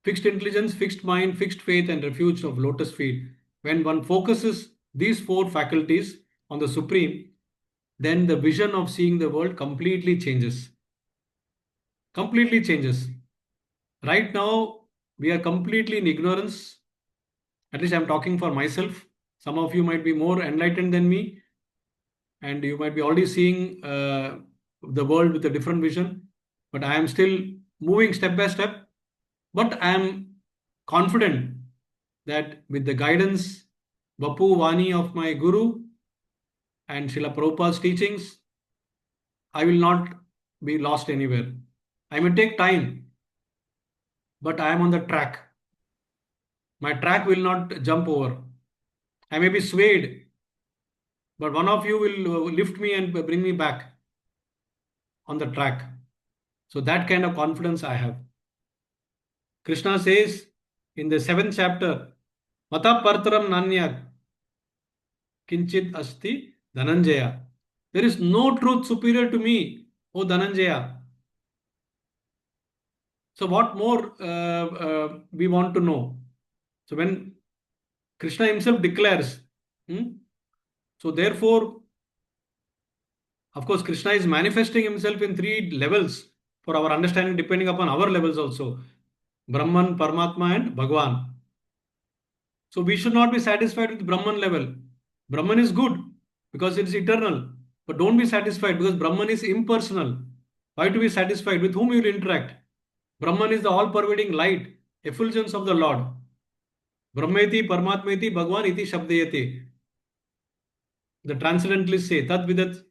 Speaker 1: fixed intelligence, fixed mind, fixed faith, and refuge of lotus feet, when one focuses these 4 faculties on the Supreme, then the vision of seeing the world completely changes. Completely changes. Right now, we are completely in ignorance. At least I'm talking for myself. Some of you might be more enlightened than me, and you might be already seeing the world with a different vision. But I am still moving step by step. But I am confident that with the guidance, Vapu Vani of my Guru and Srila Prabhupada's teachings, I will not be lost anywhere. I may take time, but I am on the track. My track will not jump over. I may be swayed, but one of you will lift me and bring me back on the track. So that kind of confidence I have. Krishna says in the 7th chapter, Mata Partaram Nanyat Kinchit Asti Dhananjaya. There is no truth superior to me, O Dhananjaya. So what more we want to know? So when Krishna himself declares, so therefore, of course, Krishna is manifesting himself in 3 levels for our understanding, depending upon our levels also. Brahman, Paramatma, and Bhagwan. So we should not be satisfied with Brahman level. Brahman is good because it is eternal. But don't be satisfied because Brahman is impersonal. Why to be satisfied? With whom you will interact? Brahman is the all-pervading light, effulgence of the Lord. Brahmeti, Paramatmeti, Bhagwan iti Shabdayate. the transcendentalists say, Tat Vidat,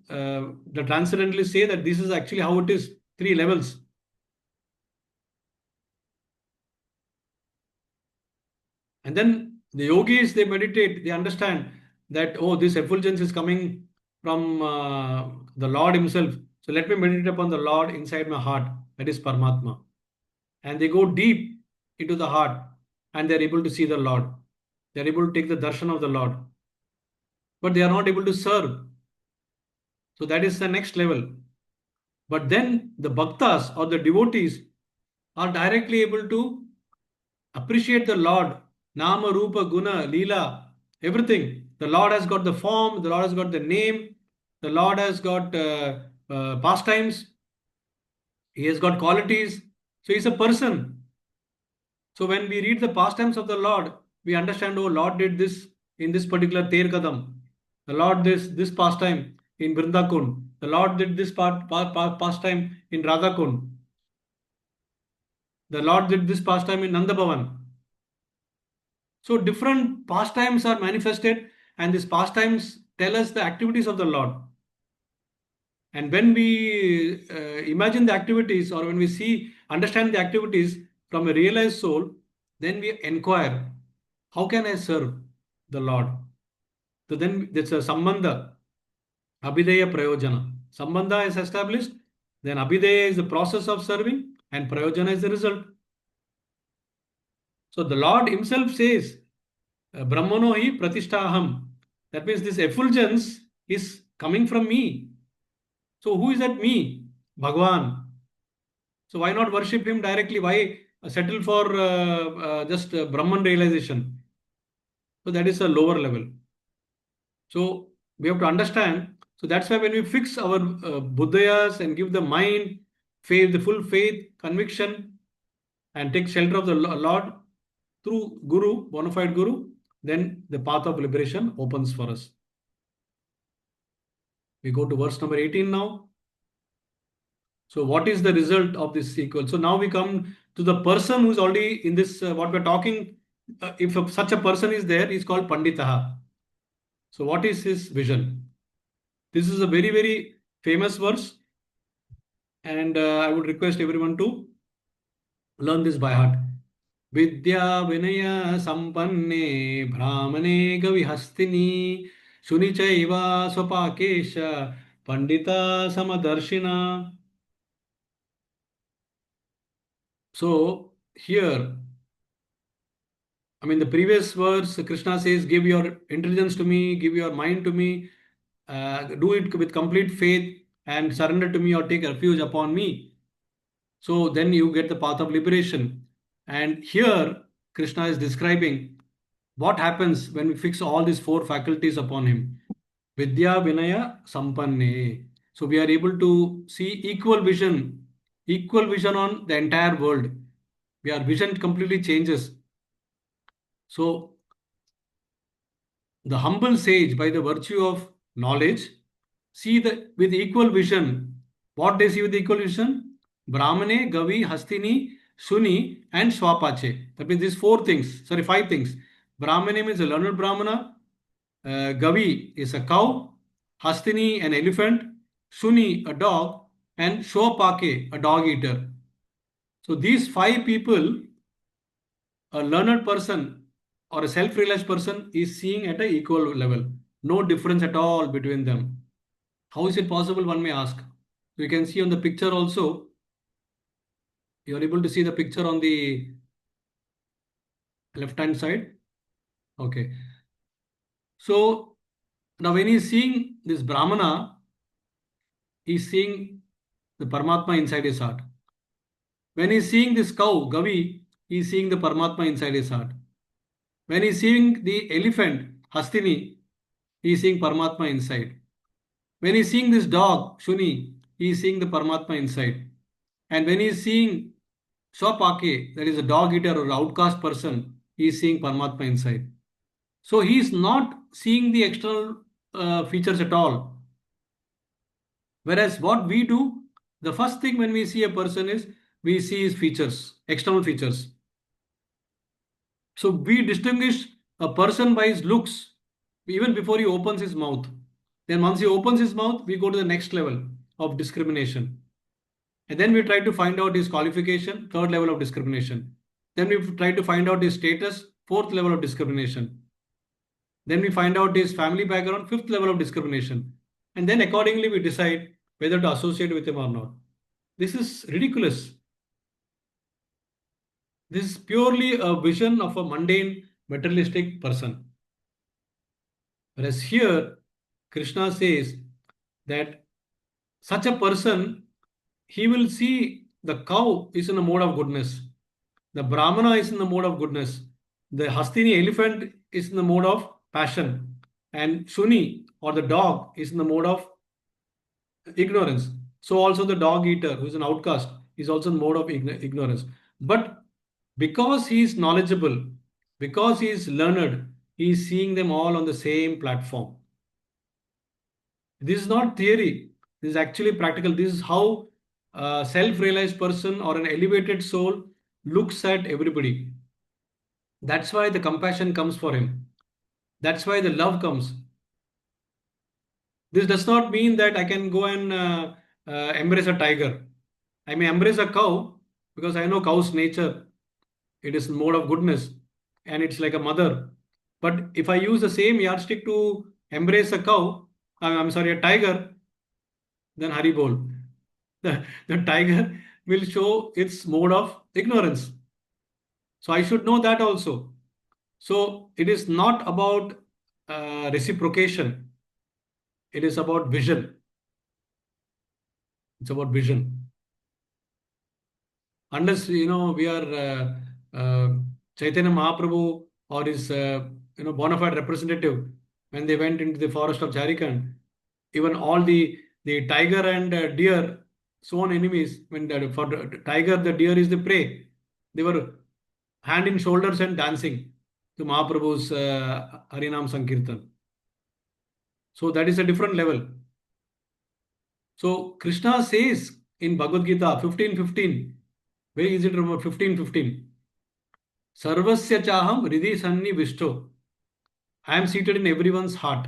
Speaker 1: the transcendentalists say that this is actually how it is, three levels. And then the yogis, they meditate, they understand that, oh, this effulgence is coming from the Lord Himself. So let me meditate upon the Lord inside my heart, that is Paramatma. And they go deep into the heart and they're able to see the Lord. They're able to take the darshan of the Lord. But they are not able to serve. So that is the next level. But then the bhaktas or the devotees are directly able to appreciate the Lord. Nama, Rupa, Guna, Leela, everything. The Lord has got the form, the Lord has got the name, the Lord has got pastimes, He has got qualities. So He's a person. So when we read the pastimes of the Lord, we understand, oh, Lord did this in this particular Ter Kadam. The Lord this pastime in Vrindakund. The Lord did this pastime in Radhakund. The Lord did this pastime in Nandabhavan. So different pastimes are manifested, and these pastimes tell us the activities of the Lord. And when we imagine the activities, or when we understand the activities from a realized soul, then we inquire, how can I serve the Lord? So then it's a sambandha, abhideya prayojana. Sambandha is established, then abhideya is the process of serving, and prayojana is the result. So the Lord Himself says, Brahmano hi pratishtaham. That means this effulgence is coming from me. So who is that me? Bhagwan. So why not worship him directly? Why settle for just Brahman realization? So that is a lower level. So we have to understand. So that's why when we fix our buddhayas and give the mind, faith, the full faith, conviction, and take shelter of the Lord through Guru, bona fide Guru, then the path of liberation opens for us. We go to verse number 18 now. So what is the result of this sequel? So now we come to the person who's already in this, what we're talking. If such a person is there, he's called Panditaha. So what is his vision? This is a very, very famous verse. And I would request everyone to learn this by heart. Vidya Vinaya Sampanne Brahmane Gavihastini Shunichaiva Swapakesha Pandita Samadarshina. So here, I mean, the previous verse, Krishna says, give your intelligence to me, give your mind to me, do it with complete faith and surrender to me or take refuge upon me. So then you get the path of liberation. And here, Krishna is describing what happens when we fix all these four faculties upon him. Vidya Vinaya Sampanne. So we are able to see equal vision on the entire world. Our vision completely changes. So the humble sage, by the virtue of knowledge, see with equal vision. What they see with equal vision? Brahmane, Gavi, Hastini, Suni, and Swapache. That means these five things. Brahmane means a learned Brahmana. Gavi is a cow. Hastini, an elephant. Suni, a dog. And Swapake, a dog eater. So these five people, a learned person or a self-realized person is seeing at an equal level. No difference at all between them. How is it possible, one may ask? You can see on the picture also. You are able to see the picture on the left-hand side. Okay. So now when he is seeing this Brahmana, he is seeing the Paramatma inside his heart. When he is seeing this cow, Gavi, he is seeing the Paramatma inside his heart. When he is seeing the elephant, Hastini, he is seeing Paramatma inside. When he is seeing this dog, Shuni, he is seeing the Paramatma inside. And when he is seeing Swapake, that is a dog eater or outcast person, he is seeing Paramatma inside. So he is not seeing the external features at all. Whereas what we do, the first thing when we see a person is we see his features, external features. So we distinguish a person by his looks. even before he opens his mouth. Then once he opens his mouth, we go to the next level of discrimination. And then we try to find out his qualification, third level of discrimination. Then we try to find out his status, fourth level of discrimination. Then we find out his family background, fifth level of discrimination. And then accordingly we decide whether to associate with him or not. This is ridiculous. This is purely a vision of a mundane, materialistic person. Whereas here, Krishna says that such a person, he will see the cow is in a mode of goodness, the Brahmana is in the mode of goodness, the Hastini elephant is in the mode of passion, and Shuni or the dog is in the mode of ignorance. So also the dog eater, who is an outcast, is also in mode of ignorance. But because he is knowledgeable, because he is learned, he is seeing them all on the same platform. This is not theory. This is actually practical. This is how a self-realized person or an elevated soul looks at everybody. That's why the compassion comes for him. That's why the love comes. This does not mean that I can go and embrace a tiger. I may embrace a cow because I know cow's nature. It is mode of goodness and it's like a mother. But if I use the same yardstick to embrace a cow, I'm sorry, a tiger, then Haribol. The tiger will show its mode of ignorance. So I should know that also. So it is not about reciprocation. It is about vision. It's about vision. Unless we are Chaitanya Mahaprabhu or his bona fide representative, when they went into the forest of Jharkhand, even all the tiger and deer sworn enemies. When for the tiger, the deer is the prey. They were hand in shoulders and dancing to Mahaprabhu's Harinam Sankirtan. So that is a different level. So Krishna says in Bhagavad-Gita 15:15, very easy to remember, 15:15. Sarvasya chaham hridhi sanni vishto. I am seated in everyone's heart.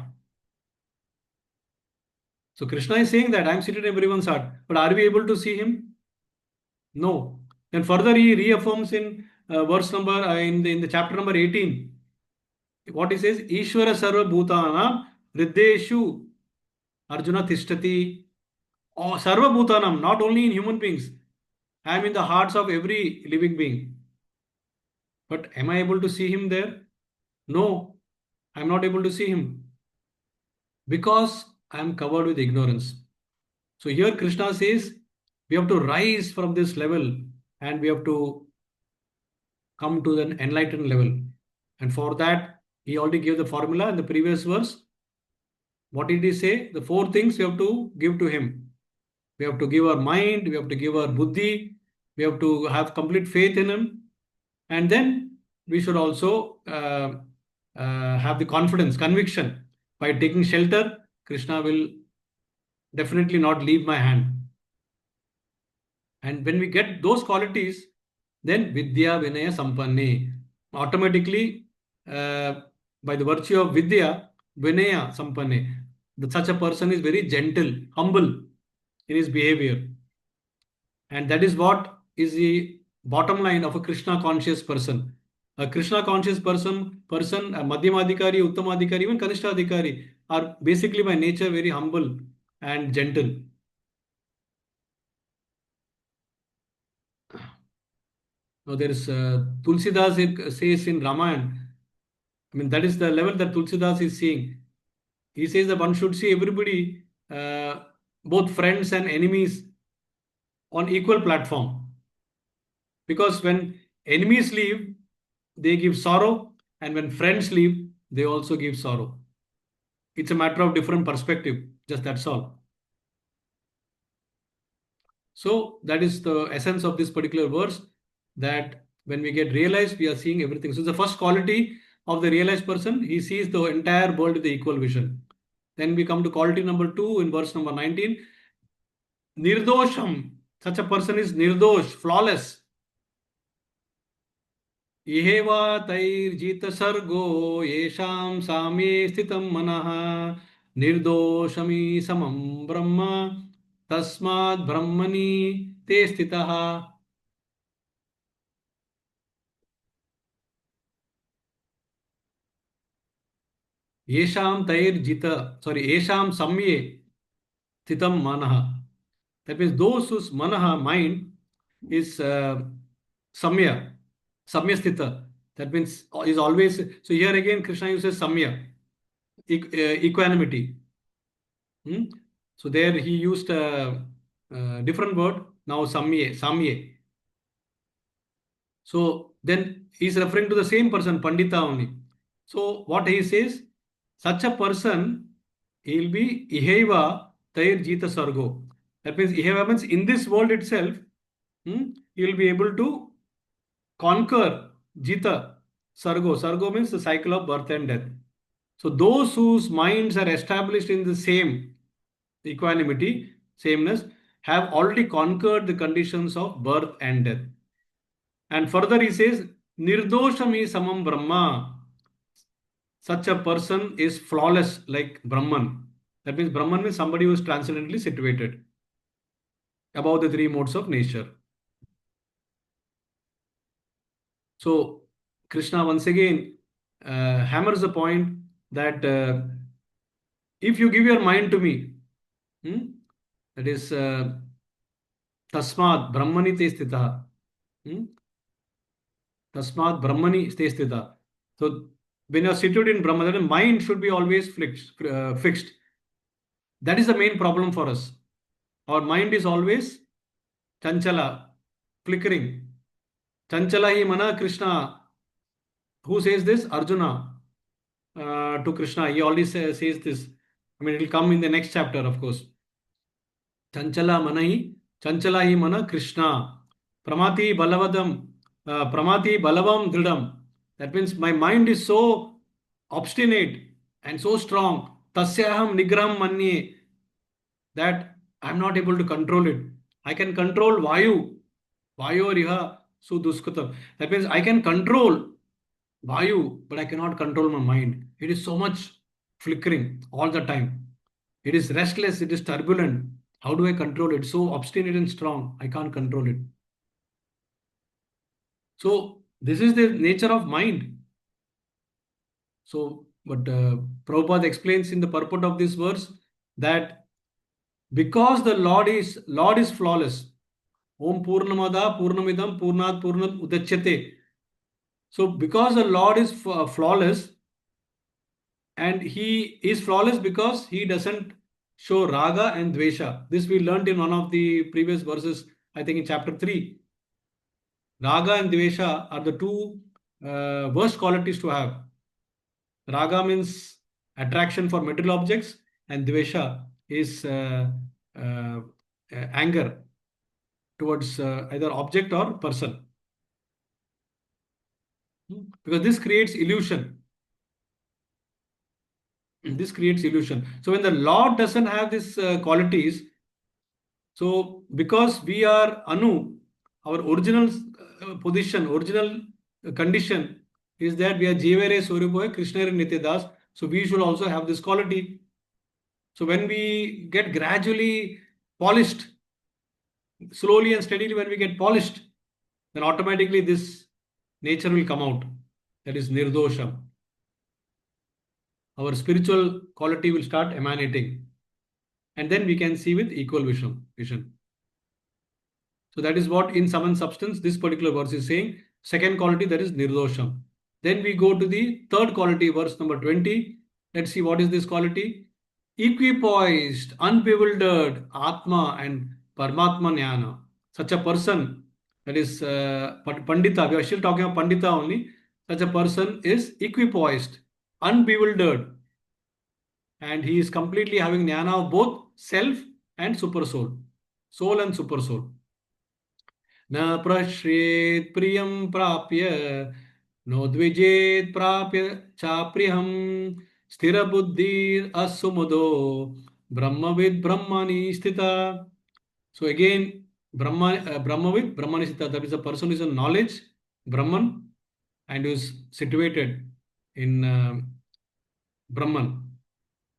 Speaker 1: So Krishna is saying that I am seated in everyone's heart. But are we able to see him? No. Then further he reaffirms in verse number in the chapter number 18. What he says, Ishvara sarva bhutanam hriddeshu Arjuna tishtati. Oh, sarva bhutanam, not only in human beings. I am in the hearts of every living being. But am I able to see him there? No, I am not able to see him because I am covered with ignorance. So here Krishna says we have to rise from this level and we have to come to an enlightened level. And for that, he already gave the formula in the previous verse. What did he say? The four things we have to give to him. We have to give our mind, we have to give our buddhi, we have to have complete faith in him. And then we should also have the confidence, conviction. By taking shelter, Krishna will definitely not leave my hand. And when we get those qualities, then Vidya Vinaya Sampanne. Automatically, by the virtue of Vidya, Vinaya Sampanne, such a person is very gentle, humble in his behavior. And that is what is the bottom line of a Krishna conscious person. A Krishna conscious person, a Madhyamadhikari, Uttamadhikari, even Kanishthadhikari are basically by nature very humble and gentle. Now there is Tulsidas says in Ramayana, I mean, that is the level that Tulsidas is seeing. He says that one should see everybody, both friends and enemies, on equal platform. Because when enemies leave, they give sorrow, and when friends leave, they also give sorrow. It's a matter of different perspective, just that's all. So that is the essence of this particular verse, that when we get realized, we are seeing everything. So the first quality of the realized person, he sees the entire world with the equal vision. Then we come to quality number 2 in verse number 19. Nirdosham. Such a person is nirdosh, flawless. इहेवा तैर्जित सर्गो येषां साम्ये स्थितं मनः निर्दोषमी समं ब्रह्म तस्मात् ब्रह्मणि ते स्थितः. येषां तैर्जित, sorry, येषां सम्ये स्थितं मनः. That means those whose manah, mind, is samya, samya sthita. That means is always. So here again, Krishna uses samya, equanimity. Hmm? So there he used a different word. Now samye, samye. So then he's referring to the same person, Pandita only. So what he says, such a person, he'll be iheva tair jita sargo. That means iheva means in this world itself, he will be able to conquer jita sargo. Sargo means the cycle of birth and death. So those whose minds are established in the same equanimity, sameness, have already conquered the conditions of birth and death. And further he says, Nirdoshami samam Brahma. Such a person is flawless like Brahman. That means Brahman means somebody who is transcendently situated above the three modes of nature. So Krishna once again hammers the point that if you give your mind to me, that is Tasmat Brahmani te stita. Tasmat Brahmani te stita. So when you are situated in Brahma, then mind should be always fixed. That is the main problem for us. Our mind is always chanchala, flickering. Chanchala hi mana Krishna. Who says this? Arjuna to Krishna. He always says this. I mean, it will come in the next chapter, of course. Chanchala manahi, chanchala hi mana Krishna. Pramati balavadam, pramati balavam dridam. That means my mind is so obstinate and so strong. Tasyaham nigraham manye, that I'm not able to control it. I can control Vayu. Vayu riha suduskatam. That means I can control Vayu, but I cannot control my mind. It is so much flickering all the time. It is restless, it is turbulent. How do I control it? So obstinate and strong, I can't control it. So this is the nature of mind. So, but Prabhupada explains in the purport of this verse that because the Lord is flawless. Om Purnamada Purnamidam Purnat Purnat Udachyate. So because the Lord is flawless, and he is flawless because he doesn't show raga and dvesha. This we learned in one of the previous verses, I think in chapter 3. Raga and dvesha are the two worst qualities to have. Raga means attraction for material objects, and dvesha is anger towards either object or person. Because this creates illusion. This creates illusion. So when the Lord doesn't have these qualities, so because we are Anu, our original position, original condition is that we are Jivere Suryaboy, Krishna and Nityadas. So we should also have this quality. So when we get gradually polished, slowly and steadily, when we get polished, then automatically this nature will come out. That is Nirdosha. Our spiritual quality will start emanating. And then we can see with equal vision. So that is what in sum and substance this particular verse is saying. Second quality, that is Nirdosham. Then we go to the third quality, verse number 20. Let's see what is this quality. Equipoised, unbewildered, Atma and Paramatma Jnana. Such a person, that is Pandita, we are still talking about Pandita only. Such a person is equipoised, unbewildered, and he is completely having Jnana of both self and super soul. Soul and super soul. न प्रश्रेत प्रियं प्राप्य नोद्विजेत प्राप्य चाप्रियम स्थिर बुद्धि असुमुदो ब्रह्मविद ब्रह्मणि स्थिता. So again, Brahmavid Brahmani Sita, that is a person who is a knowledge, Brahman, and is situated in Brahman,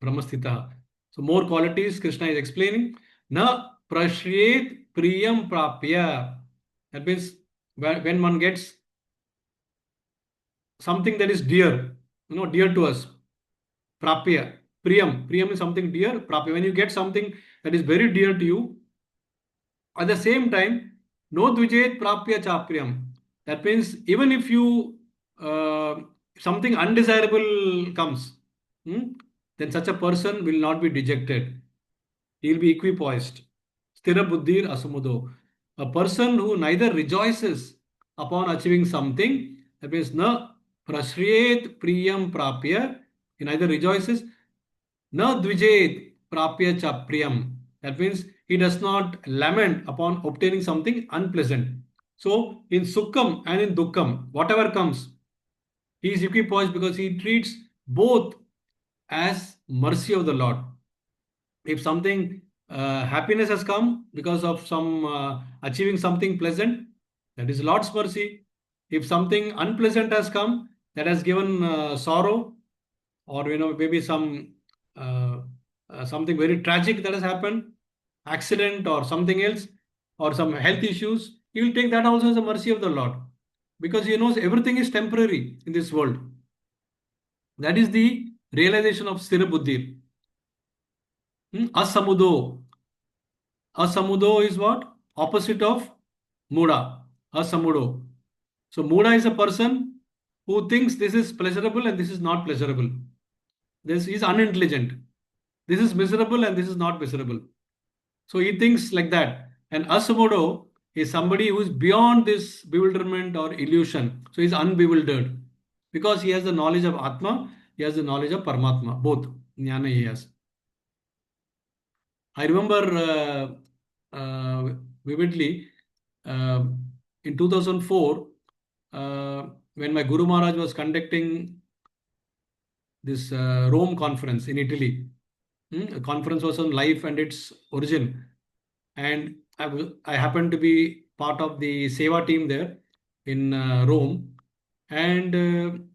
Speaker 1: Brahmasthita. So more qualities Krishna is explaining. Na prashriyet priyam prapya. That means when one gets something that is dear, dear to us, prapya, priyam. Priyam is something dear, prapya. When you get something that is very dear to you, at the same time, no dvijet prapya chapriyam. That means even if you uh, something undesirable comes, hmm, then such a person will not be dejected. He will be equipoised. Sthira buddhir asumudo. A person who neither rejoices upon achieving something, that means na prashriyet priyam prapya, he neither rejoices, na dvijet prapya cha priyam. That means he does not lament upon obtaining something unpleasant. So in sukham and in dukkham, whatever comes, he is equipoised because he treats both as mercy of the Lord. If something happiness has come because of some achieving something pleasant, that is Lord's mercy. If something unpleasant has come, that has given sorrow, or maybe some something very tragic that has happened, accident or something else, or some health issues, he will take that also as a mercy of the Lord, because he knows everything is temporary in this world. That is the realization of sthira buddhi. Asamudo. Asamudo is what? Opposite of Muda. Asamudo. So Muda is a person who thinks this is pleasurable and this is not pleasurable. This is unintelligent. This is miserable and this is not miserable. So he thinks like that. And Asamudo is somebody who is beyond this bewilderment or illusion. So he's unbewildered because he has the knowledge of Atma, he has the knowledge of Paramatma. Both jnana he has. I remember vividly uh, in 2004 when my Guru Maharaj was conducting this Rome conference in Italy. The conference was on life and its origin. And I happened to be part of the Seva team there in Rome. And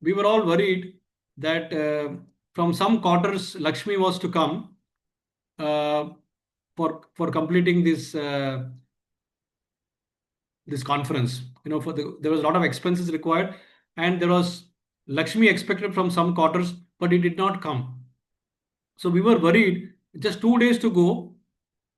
Speaker 1: we were all worried that from some quarters Lakshmi was to come uh, for completing this conference. There was a lot of expenses required, and there was Lakshmi expected from some quarters, but it did not come. So we were worried. Just 2 days to go,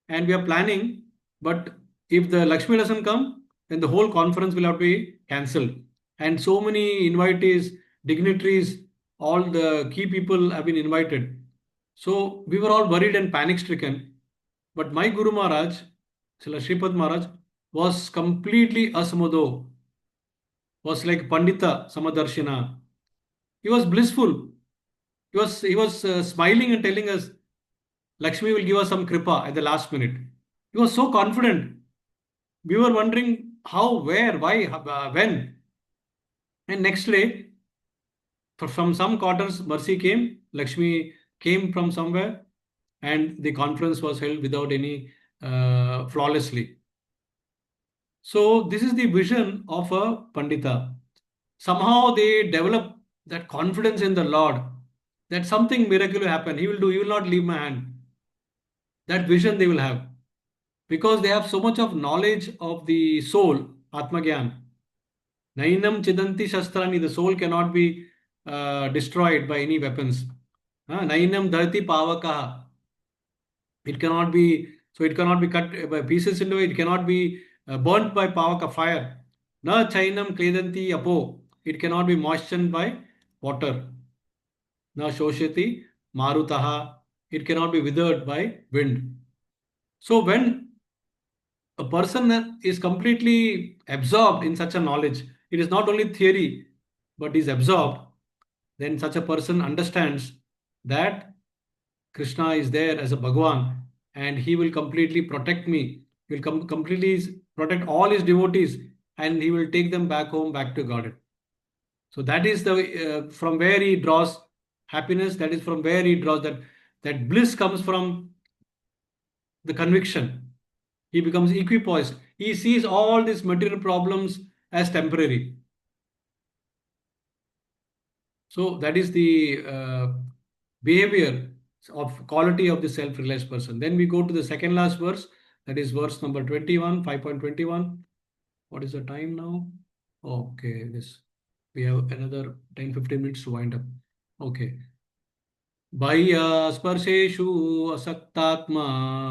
Speaker 1: and we are planning. But if the Lakshmi doesn't come, then the whole conference will have to be cancelled. And so many invitees, dignitaries, all the key people have been invited. So we were all worried and panic stricken. But my Guru Maharaj, Srila Sripad Maharaj, was completely asamudo, was like Pandita Samadarshina. He was blissful. He was smiling and telling us, Lakshmi will give us some kripa at the last minute. He was so confident. We were wondering how, where, why, when. And next day, from some quarters, Mercy came, Lakshmi came from somewhere, and the conference was held without any flawlessly. So, this is the vision of a Pandita. Somehow they develop that confidence in the Lord that something miracle will happen. He will do, he will not leave my hand. That vision they will have because they have so much of knowledge of the soul, Atma Gyan. Nainam Chidanti Shastrani, the soul cannot be destroyed by any weapons. Nainam Dharti Pavakaha, it cannot be, so it cannot be cut by pieces into it, cannot be burnt by Pavaka fire. Na Chainam Kledanti Apo, it cannot be moistened by water. Na Shoshati Marutaha, it cannot be withered by wind. So when a person is completely absorbed in such a knowledge, it is not only theory, but is absorbed, then such a person understands that Krishna is there as a Bhagwan and he will completely protect me. He will completely protect all his devotees and he will take them back home, back to Godhead. So that is the from where he draws happiness. That is from where he draws that bliss comes from the conviction. He becomes equipoised. He sees all these material problems as temporary. So that is the behavior of quality of the self-realized person. Then we go to the second last verse, that is verse number 21, 5.21. What is the time now? Okay, this we have another 10-15 minutes to wind up. Okay. बाह्य स्पर्शेषु असक्तात्मा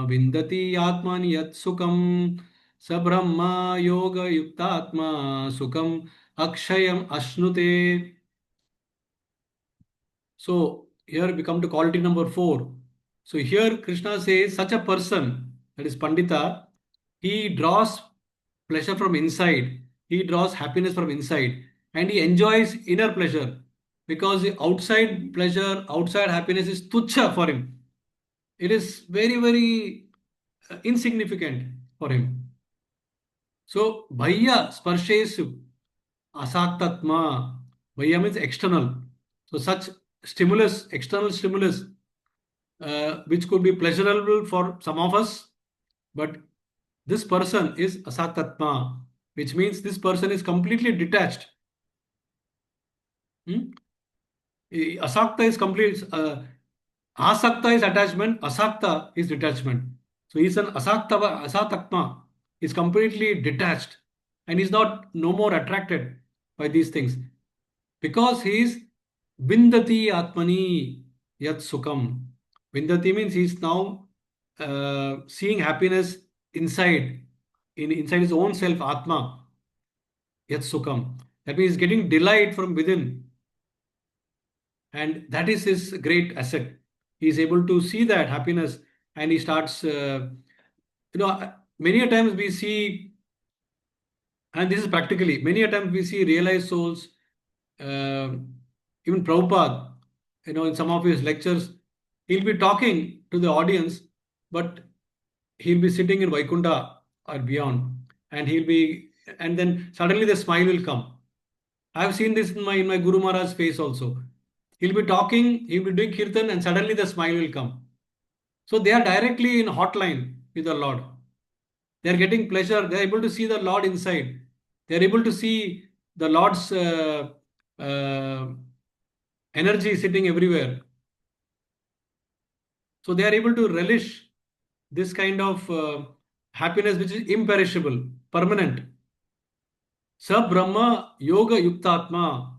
Speaker 1: विन्दति आत्मनि यत् सुखं स ब्रह्म योगयुक्तात्मा सुखम अक्षयम अश्नुते. So here we come to quality number 4. So here Krishna says such a person, that is Pandita, he draws pleasure from inside, he draws happiness from inside, and he enjoys inner pleasure because the outside pleasure, outside happiness is tuchha for him. It is very, very insignificant for him. So bhaya sparshesu asaktatma. Bhaya means external. So such stimulus, external stimulus, which could be pleasurable for some of us, but this person is asaktatma, which means this person is completely detached. Hmm? Asakta is complete. Asakta is attachment. Asakta is detachment. So he's an asatakma. He's completely detached, and he's not no more attracted by these things because he is vindati atmani yat sukham. Vindati means he's now seeing happiness inside, inside his own self, atma yat sukham. That means he's getting delight from within, and that is his great asset. He is able to see that happiness, and he starts. Many a times we see, and this is practically, many a times we see realized souls, uh, even Prabhupada, in some of his lectures, he'll be talking to the audience, but he'll be sitting in Vaikunta or beyond, and and then suddenly the smile will come. I've seen this in my Guru Maharaj's face also. He'll be talking, he'll be doing kirtan, and suddenly the smile will come. So they are directly in hotline with the Lord. They are getting pleasure. They are able to see the Lord inside. They are able to see the Lord's uh, energy sitting everywhere. So they are able to relish this kind of happiness which is imperishable, permanent. Sa Brahma Yoga Yuktatma.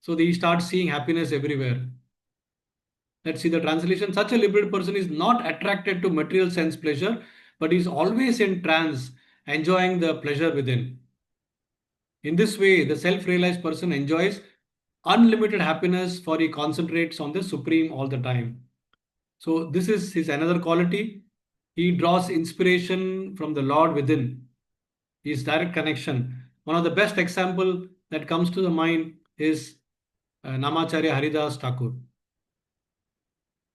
Speaker 1: So they start seeing happiness everywhere. Let's see the translation. Such a liberated person is not attracted to material sense pleasure, but is always in trance, enjoying the pleasure within. In this way, the self realized person enjoys unlimited happiness, for he concentrates on the Supreme all the time. So, this is his another quality. He draws inspiration from the Lord within, his direct connection. One of the best example that comes to the mind is Namacharya Haridas Thakur.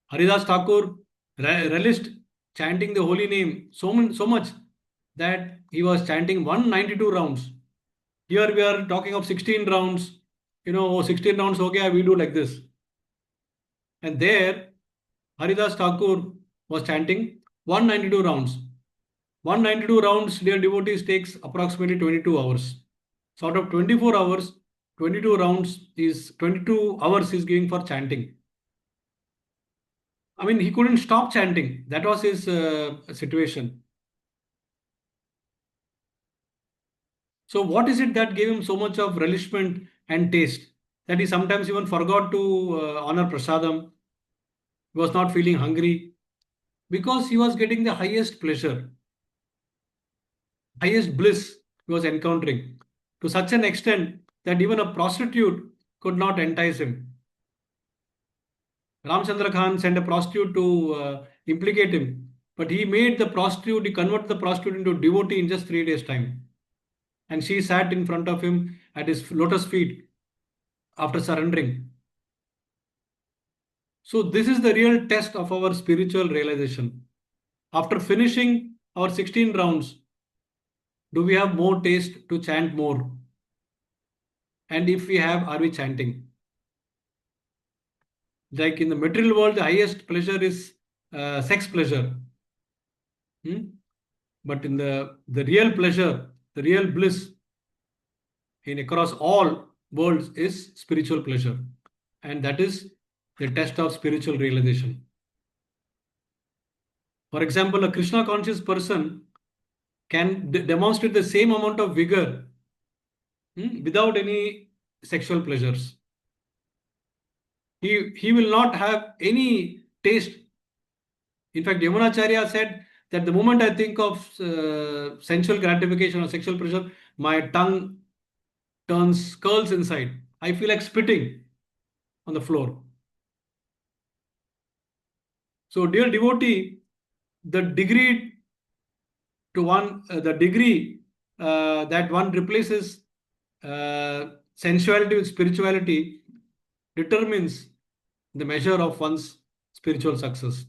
Speaker 1: Haridas Thakur relished chanting the holy name so much that he was chanting 192 rounds. Here we are talking of 16 rounds. 16 rounds, okay, we do like this. And there, Haridas Thakur was chanting 192 rounds. 192 rounds, dear devotees, takes approximately 22 hours. So out of 24 hours, 22 hours is giving for chanting. I mean, he couldn't stop chanting. That was his situation. So, what is it that gave him so much of relishment and taste that he sometimes even forgot to honor prasadam? He was not feeling hungry because he was getting the highest pleasure, highest bliss he was encountering to such an extent that even a prostitute could not entice him. Ramchandra Khan sent a prostitute to implicate him, but he converted the prostitute into a devotee in just 3 days' time. And she sat in front of him at his lotus feet after surrendering. So, this is the real test of our spiritual realization. After finishing our 16 rounds, do we have more taste to chant more? And if we have, are we chanting? Like in the material world, the highest pleasure is sex pleasure. But in the real pleasure, the real bliss in across all worlds is spiritual pleasure. And that is the test of spiritual realization. For example, a Krishna conscious person can demonstrate the same amount of vigor without any sexual pleasures. He will not have any taste. In fact, Yamunacharya said that the moment I think of sensual gratification or sexual pleasure, my tongue turns curls inside. I feel like spitting on the floor. So, dear devotee, the degree the degree that one replaces sensuality with spirituality determines the measure of one's spiritual success.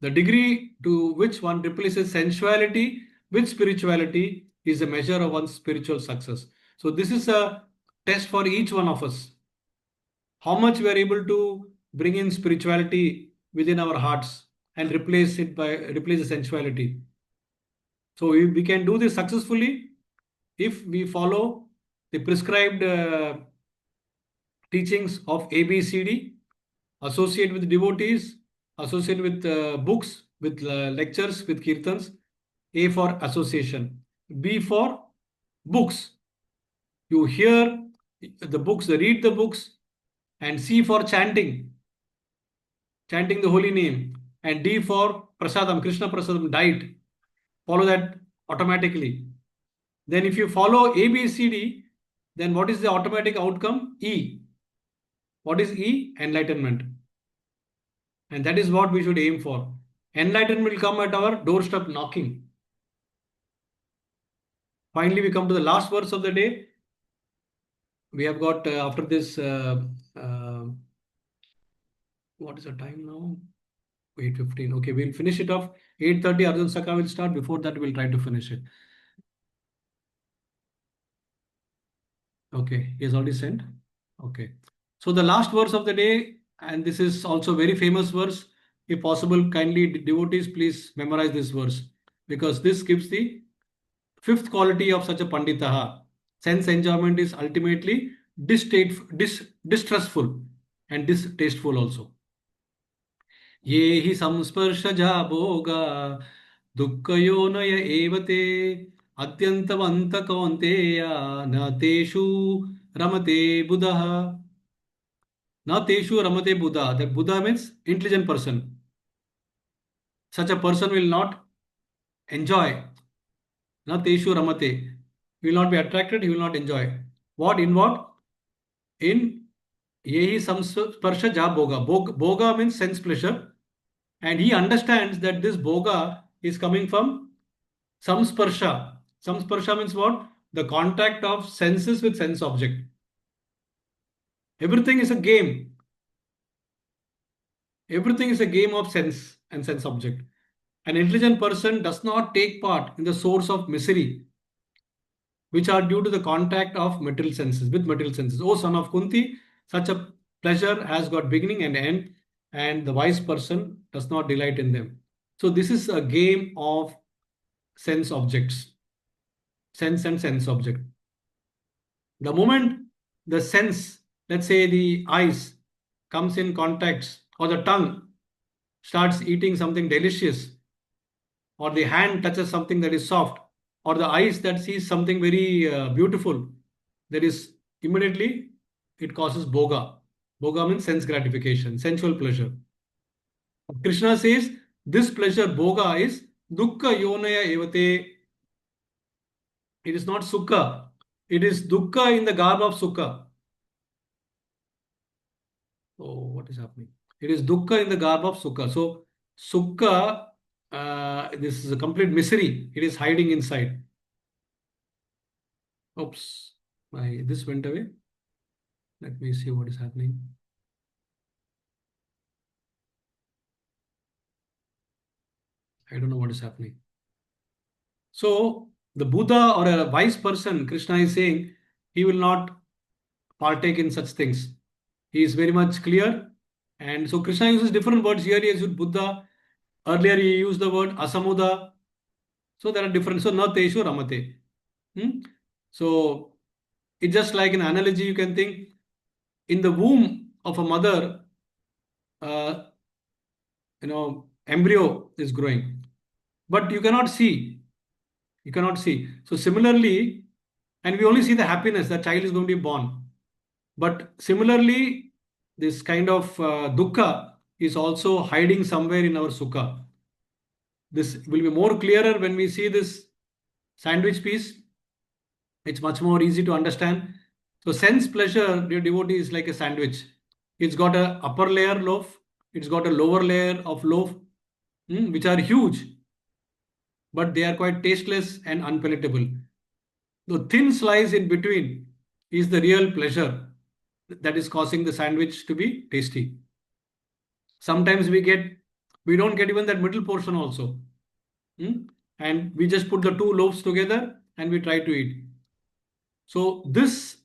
Speaker 1: The degree to which one replaces sensuality with spirituality is a measure of one's spiritual success. So, this is a test for each one of us. How much we are able to bring in spirituality within our hearts and replace the sensuality. So, we can do this successfully if we follow the prescribed teachings of ABCD, associate with devotees, associate with books, with lectures, with kirtans. A for association, B for books. You hear the books, read the books, and C for chanting the holy name, and D for prasadam, Krishna prasadam, diet. Follow that automatically. Then if you follow ABCD, then what is the automatic outcome? E. What is E? Enlightenment. And that is what we should aim for. Enlightenment will come at our doorstep knocking. Finally, we come to the last verse of the day. We have got after this, what is the time now? 8:15. Okay, we'll finish it off. 8:30 Arjun Saka will start. Before that, we'll try to finish it. Okay, he has already sent. Okay. So the last verse of the day, and this is also very famous verse. If possible, kindly devotees, please memorize this verse because this gives the fifth quality of such a panditaha. Sense enjoyment is ultimately distrustful and distasteful also. ये हि संस्पर्शजा भोगा दुःखयोनय एव ते अत्यन्तवन्त कौन्तेय न तेषु रमते बुधः. Na teshu ramate Buddha. That Buddha means intelligent person. Such a person will not enjoy. Na teshu ramate. He will not be attracted, he will not enjoy. What in what? In yehi samsparsha ja boga. Boga means sense pleasure. And he understands that this boga is coming from samsparsha. Samsparsha means what? The contact of senses with sense object. Everything is a game. Everything is a game of sense and sense object. An intelligent person does not take part in the source of misery, which are due to the contact of material senses with material senses. O son of Kunti, such a pleasure has got beginning and end, and the wise person does not delight in them. So this is a game of sense objects, sense and sense object. The moment the sense, let's say the eyes, comes in contact, or the tongue starts eating something delicious, or the hand touches something that is soft, or the eyes that sees something very beautiful, there is immediately it causes boga. Boga means sense gratification, sensual pleasure. Krishna says this pleasure, boga, is dukkha yonaya evate. It is not sukha. It is dukkha in the garb of sukha. Oh, what is happening? It is dukkha in the garb of sukha. So, sukha, this is a complete misery. It is hiding inside. Oops, this went away. Let me see what is happening. I don't know what is happening. So, the Buddha or a wise person, Krishna is saying, he will not partake in such things. He is very much clear. And so, Krishna uses different words here. He uses Buddha. Earlier, he used the word asamuda. So there are different. So na teshu ramate. So it's just like an analogy. You can think in the womb of a mother, uh, embryo is growing, but you cannot see. You cannot see. So similarly, and we only see the happiness that child is going to be born. But similarly, this kind of dukkha is also hiding somewhere in our sukha. This will be more clearer when we see this sandwich piece. It's much more easy to understand. So sense pleasure, dear devotee, is like a sandwich. It's got a upper layer loaf, it's got a lower layer of loaf, which are huge, but they are quite tasteless and unpalatable. The thin slice in between is the real pleasure that is causing the sandwich to be tasty. Sometimes we don't get even that middle portion also. And we just put the two loaves together and we try to eat. So this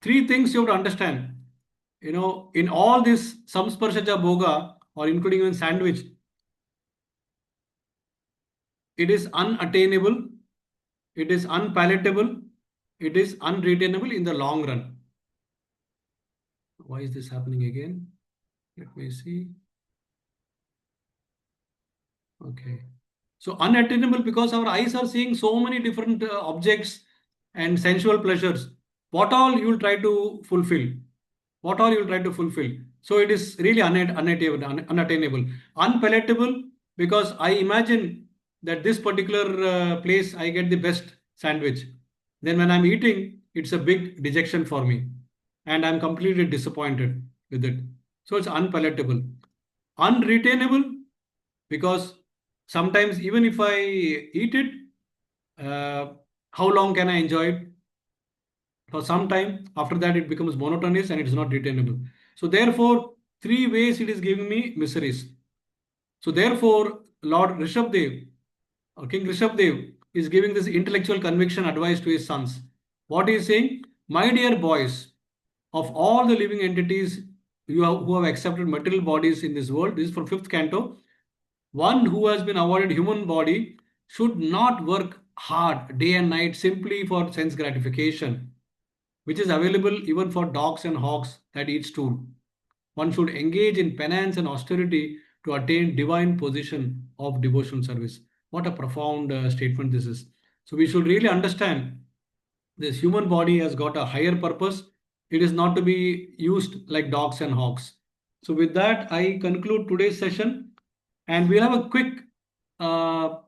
Speaker 1: three things you have to understand. In all this samsparshaja bhoga, or including even sandwich, it is unattainable, it is unpalatable, it is unretainable in the long run. Why is this happening again? Let me see. Okay. So unattainable because our eyes are seeing so many different objects and sensual pleasures. What all you will try to fulfill? What all you will try to fulfill? So it is really unattainable, unpalatable because I imagine that this particular place I get the best sandwich. Then when I'm eating, it's a big dejection for me, and I'm completely disappointed with it. So it's unpalatable, unretainable because sometimes even if I eat it, uh, how long can I enjoy it? For some time after that it becomes monotonous and it is not retainable. So therefore, three ways it is giving me miseries. So therefore, Lord Rishabdev or King Rishabdev is giving this intellectual conviction advice to his sons. What he is saying, my dear boys, of all the living entities who have accepted material bodies in this world, this is from fifth canto, one who has been awarded human body should not work hard day and night simply for sense gratification, which is available even for dogs and hogs that eat stool. One should engage in penance and austerity to attain divine position of devotional service. What a profound statement this is. So we should really understand this human body has got a higher purpose. It is not to be used like dogs and hogs. So with that, I conclude today's session, and we'll have a quick uh,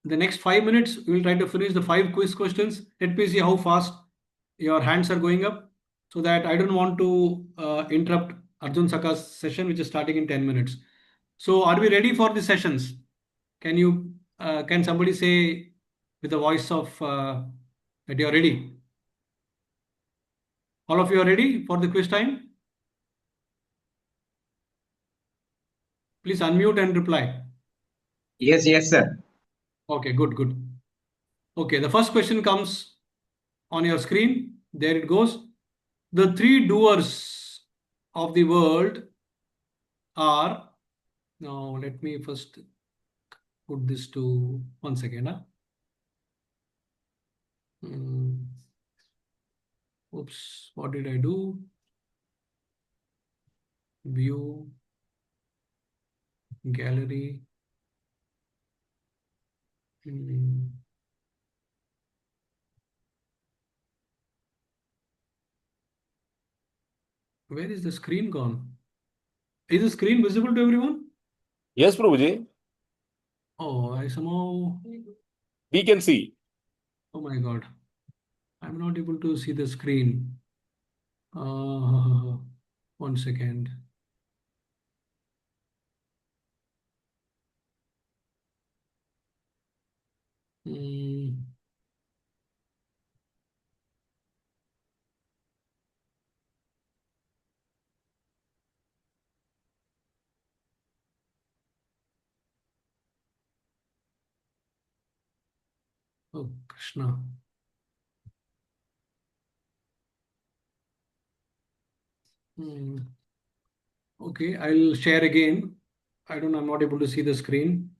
Speaker 1: the next 5 minutes, we will try to finish the five quiz questions. Let me see how fast your hands are going up so that I don't want to interrupt Arjun Saka's session, which is starting in 10 minutes. So, are we ready for the sessions? Can somebody say with a voice of that you're ready? All of you are ready for the quiz time? Please unmute and reply.
Speaker 3: Yes, yes, sir.
Speaker 1: Okay, good, good. Okay, the first question comes on your screen. There it goes. The three doers of the world are. Now, let me first put this to 1 second. Oops, what did I do? View, gallery. Hmm. Where is the screen gone? Is the screen visible to everyone?
Speaker 4: Yes, Prabhuji,
Speaker 1: Oh, I somehow.
Speaker 4: we can see.
Speaker 1: Oh my God. I'm not able to see the screen. Uh, 1 second. Hmm. Oh, Krishna. Hmm. Okay, I'll share again. I don't know, I'm not able to see the screen.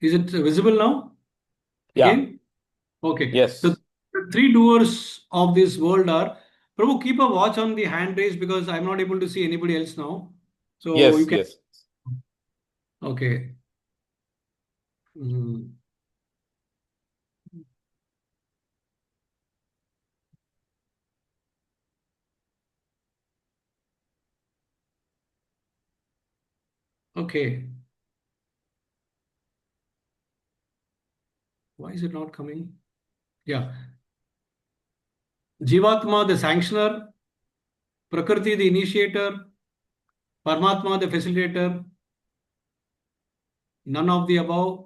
Speaker 1: Is it visible now?
Speaker 4: Yeah.
Speaker 1: Again? Okay.
Speaker 4: Yes.
Speaker 1: So the three doers of this world are, Prabhu, keep a watch on the hand raise because I'm not able to see anybody else now. So you
Speaker 4: Yes.
Speaker 1: can,
Speaker 4: Yes.
Speaker 1: okay. Hmm. Okay. Why is it not coming? Yeah. Jivatma, the sanctioner, Prakriti, the initiator, Paramatma, the facilitator, none of the above,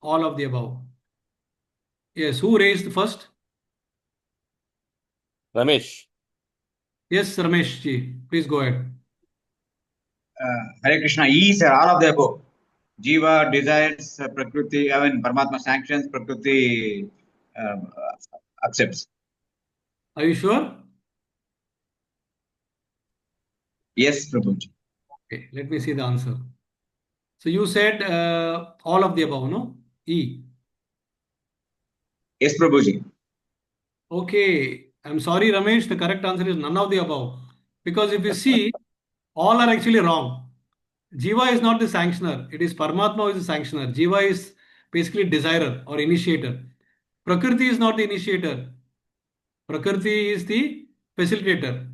Speaker 1: all of the above. Yes, who raised first?
Speaker 4: Ramesh.
Speaker 1: Yes, Ramesh ji, please go ahead.
Speaker 3: Hare Krishna, is all of the above. Jiva desires Prakriti, I mean, Paramatma sanctions, Prakriti accepts.
Speaker 1: Are you sure?
Speaker 3: Yes, Prabhuji.
Speaker 1: Okay, let me see the answer. So you said all of the above, no? E.
Speaker 3: Yes, Prabhuji.
Speaker 1: Okay, I'm sorry, Ramesh. The correct answer is none of the above. Because if you see, all are actually wrong. Jiva is not the sanctioner, it is Paramatma who is the sanctioner. Jiva is basically desirer or initiator. Prakriti is not the initiator, Prakriti is the facilitator.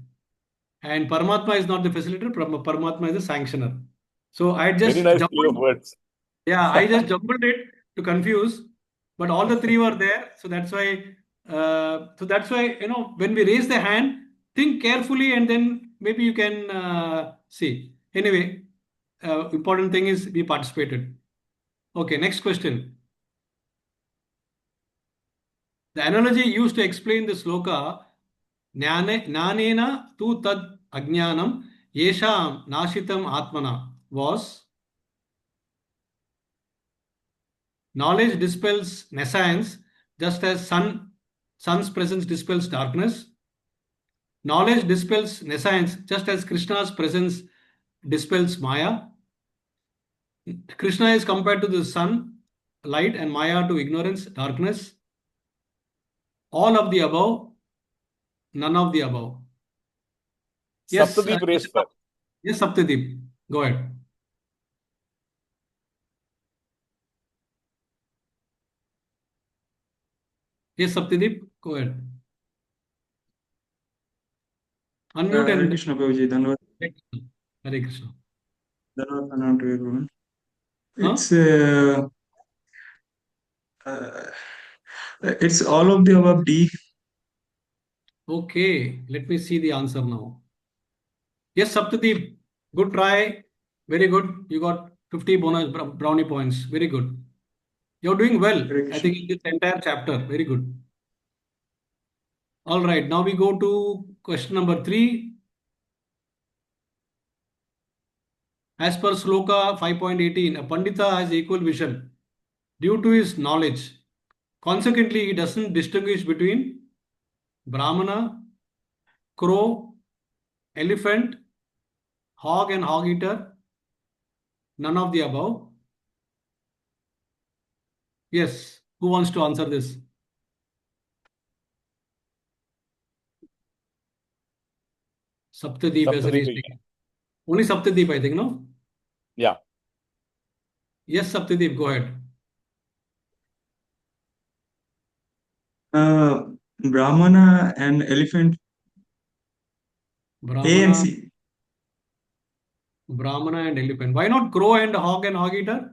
Speaker 1: And Paramatma is not the facilitator, Paramatma is the sanctioner. So I
Speaker 4: Very
Speaker 1: just
Speaker 4: nice play of
Speaker 1: jumbled.
Speaker 4: words.
Speaker 1: Yeah, I just jumbled it to confuse, but all the three were there. So that's why. When we raise the hand, think carefully, and then maybe you can see. Anyway, important thing is we participated. Okay, next question. The analogy used to explain the sloka, Nanena tu tad ajnanam yesham nashitam atmana was knowledge dispels nescience just as sun's presence dispels darkness. Knowledge dispels nescience just as Krishna's presence dispels Maya. Krishna is compared to the sun, light, and Maya to ignorance, darkness. All of the above, none of the above. Yes,
Speaker 4: Saptadeep race first.
Speaker 1: yes, Saptadeep. Go ahead. Yes, Saptadeep. Go ahead. Unmute
Speaker 5: Hare
Speaker 1: and
Speaker 5: Krishna Prabhuji, Dhanavad,
Speaker 1: Hare Krishna.
Speaker 5: Dhanavad Pranam to everyone.
Speaker 1: Huh?
Speaker 5: Uh, it's all of the above D.
Speaker 1: Okay, let me see the answer now. Yes, Saptadeep, good try. Very good. You got 50 bonus brownie points. Very good. You're doing well,
Speaker 5: Hare
Speaker 1: I
Speaker 5: Krishna.
Speaker 1: think, in this entire chapter. Very good. All right, now we go to question number 3. As per Sloka 5.18, a Pandita has equal vision due to his knowledge. Consequently, he doesn't distinguish between Brahmana, crow, elephant, hog, and hog eater. None of the above. Yes, who wants to answer this? Saptadeep has
Speaker 4: Saptadeep
Speaker 1: raised.
Speaker 4: again.
Speaker 1: Only Saptadeep, I think, no?
Speaker 4: Yeah.
Speaker 1: Yes, Saptadeep, go ahead.
Speaker 5: Uh, Brahmana and elephant, A and
Speaker 1: Brahmana,
Speaker 5: C.
Speaker 1: Brahmana and elephant. Why not crow and hog eater?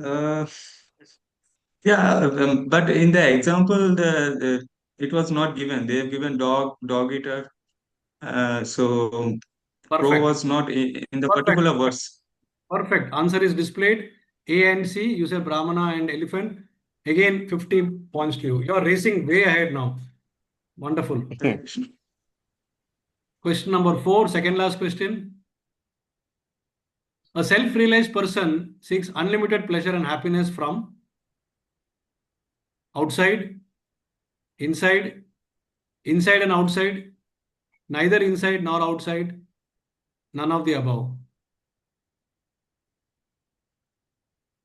Speaker 5: Uh, yeah, but in the example, it was not given. They have given dog eater. So crow
Speaker 1: Perfect.
Speaker 5: was not in the
Speaker 1: Perfect.
Speaker 5: particular verse.
Speaker 1: Perfect. Answer is displayed. A and C. You said Brahmana and elephant. Again, 50 points to you. You are racing way ahead now. Wonderful.
Speaker 5: Hare Krishna.
Speaker 1: Question number 4, second last question. A self-realized person seeks unlimited pleasure and happiness from outside, inside, inside and outside, neither inside nor outside, none of the above.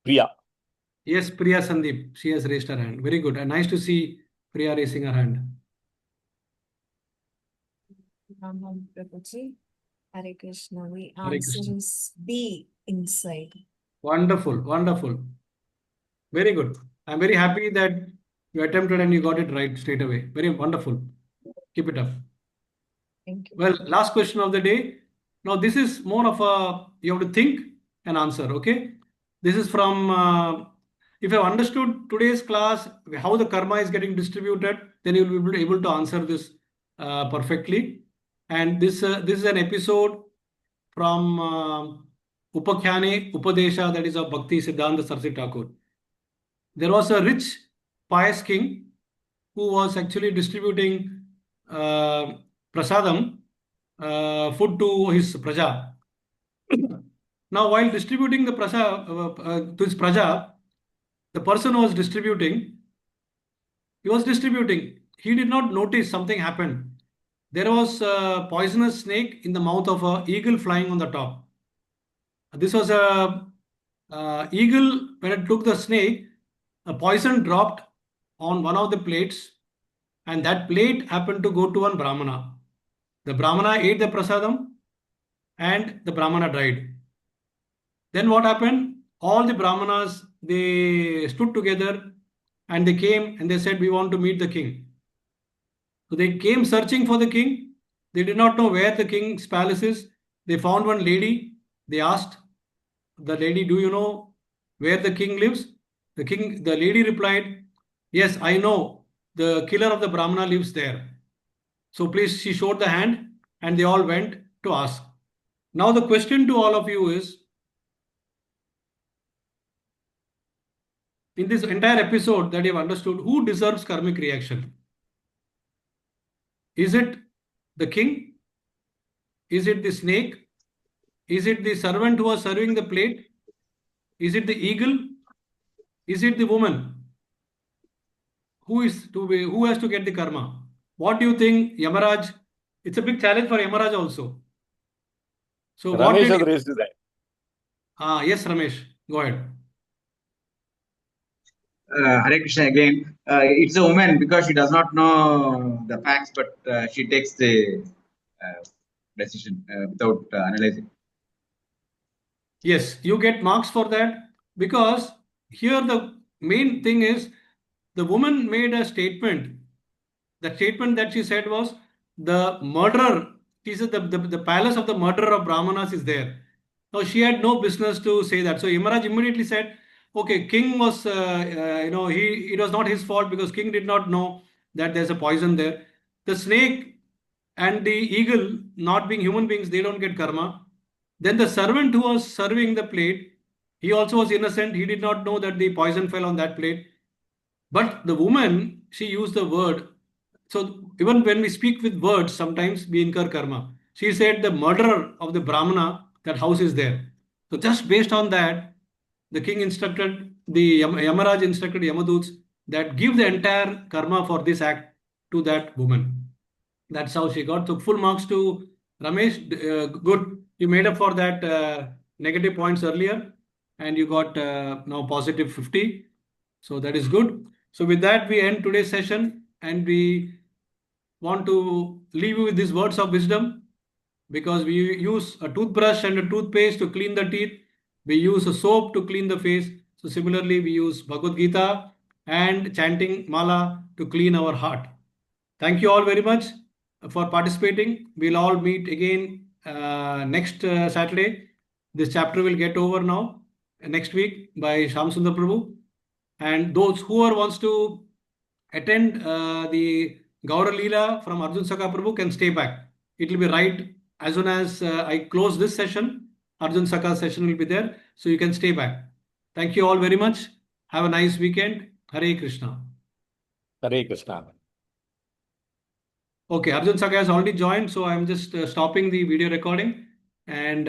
Speaker 4: Priya.
Speaker 1: Yes, Priya Sandeep. She has raised her hand. Very good. And nice to see Priya raising her hand.
Speaker 6: Prabhuji. Hare Krishna. The
Speaker 1: Hare
Speaker 6: answer
Speaker 1: Krishna.
Speaker 6: is B, inside.
Speaker 1: Wonderful, wonderful. Very good. I'm very happy that you attempted and you got it right straight away. Very wonderful. Keep it up.
Speaker 6: Thank you.
Speaker 1: Well, last question of the day. Now, this is more of a, you have to think and answer, okay? This is from, if you have understood today's class, how the karma is getting distributed, then you will be able to answer this perfectly. And this is an episode from Upakhyane Upadesha, that is of Bhakti Siddhanta Saraswati Thakur. There was a rich, pious king who was actually distributing prasadam, food to his praja. Now, while distributing the to his praja, the person who was distributing, he did not notice something happened. There was a poisonous snake in the mouth of an eagle flying on the top. This was a eagle. When it took the snake, a poison dropped on one of the plates, and that plate happened to go to one brahmana. The brahmana ate the prasadam, and the brahmana died. Then what happened? All the brahmanas, they stood together and they came and they said, we want to meet the king. So they came searching for the king. They did not know where the king's palace is. They found one lady. They asked the lady, do you know where the king lives? The lady replied, yes, I know. The killer of the brahmana lives there. So please, she showed the hand and they all went to ask. Now the question to all of you is, in this entire episode that you have understood, who deserves karmic reaction? Is it the king? Is it the snake? Is it the servant who was serving the plate? Is it the eagle? Is it the woman? Who has to get the karma? What do you think, Yamaraj? It's a big challenge for Yamaraj also. So what
Speaker 4: Ramesh
Speaker 1: did
Speaker 4: has raised his hand.
Speaker 1: yes, Ramesh, go ahead.
Speaker 3: Hare Krishna again. It's a woman because she does not know the facts, but she takes the decision without analyzing.
Speaker 1: Yes, you get marks for that because here the main thing is the woman made a statement. The statement that she said was the murderer, she said the palace of the murderer of Brahmanas is there. Now she had no business to say that. So Yamaraj immediately said, okay, king was, it was not his fault because king did not know that there's a poison there. The snake and the eagle, not being human beings, they don't get karma. Then the servant who was serving the plate, he also was innocent. He did not know that the poison fell on that plate. But the woman, she used the word. So even when we speak with words, sometimes we incur karma. She said the murderer of the Brahmana, that house is there. So just based on that, the king instructed, the Yamaraj instructed Yamaduts that give the entire karma for this act to that woman. That's how she got. So full marks to Ramesh. Good. You made up for that negative points earlier and you got now positive 50. So that is good. So with that, we end today's session and we want to leave you with these words of wisdom because we use a toothbrush and a toothpaste to clean the teeth. We use a soap to clean the face. So similarly, we use Bhagavad-Gita and chanting mala to clean our heart. Thank you all very much for participating. We'll all meet again next Saturday. This chapter will get over now next week by Shyam Sundar Prabhu. And those who wants to attend the Gaura Leela from Arjun Saka Prabhu can stay back. It will be right as soon as I close this session. Arjun Saka session will be there. So you can stay back. Thank you all very much. Have a nice weekend. Hare Krishna.
Speaker 4: Hare Krishna.
Speaker 1: Okay, Arjun Saka has already joined, so I'm just stopping the video recording and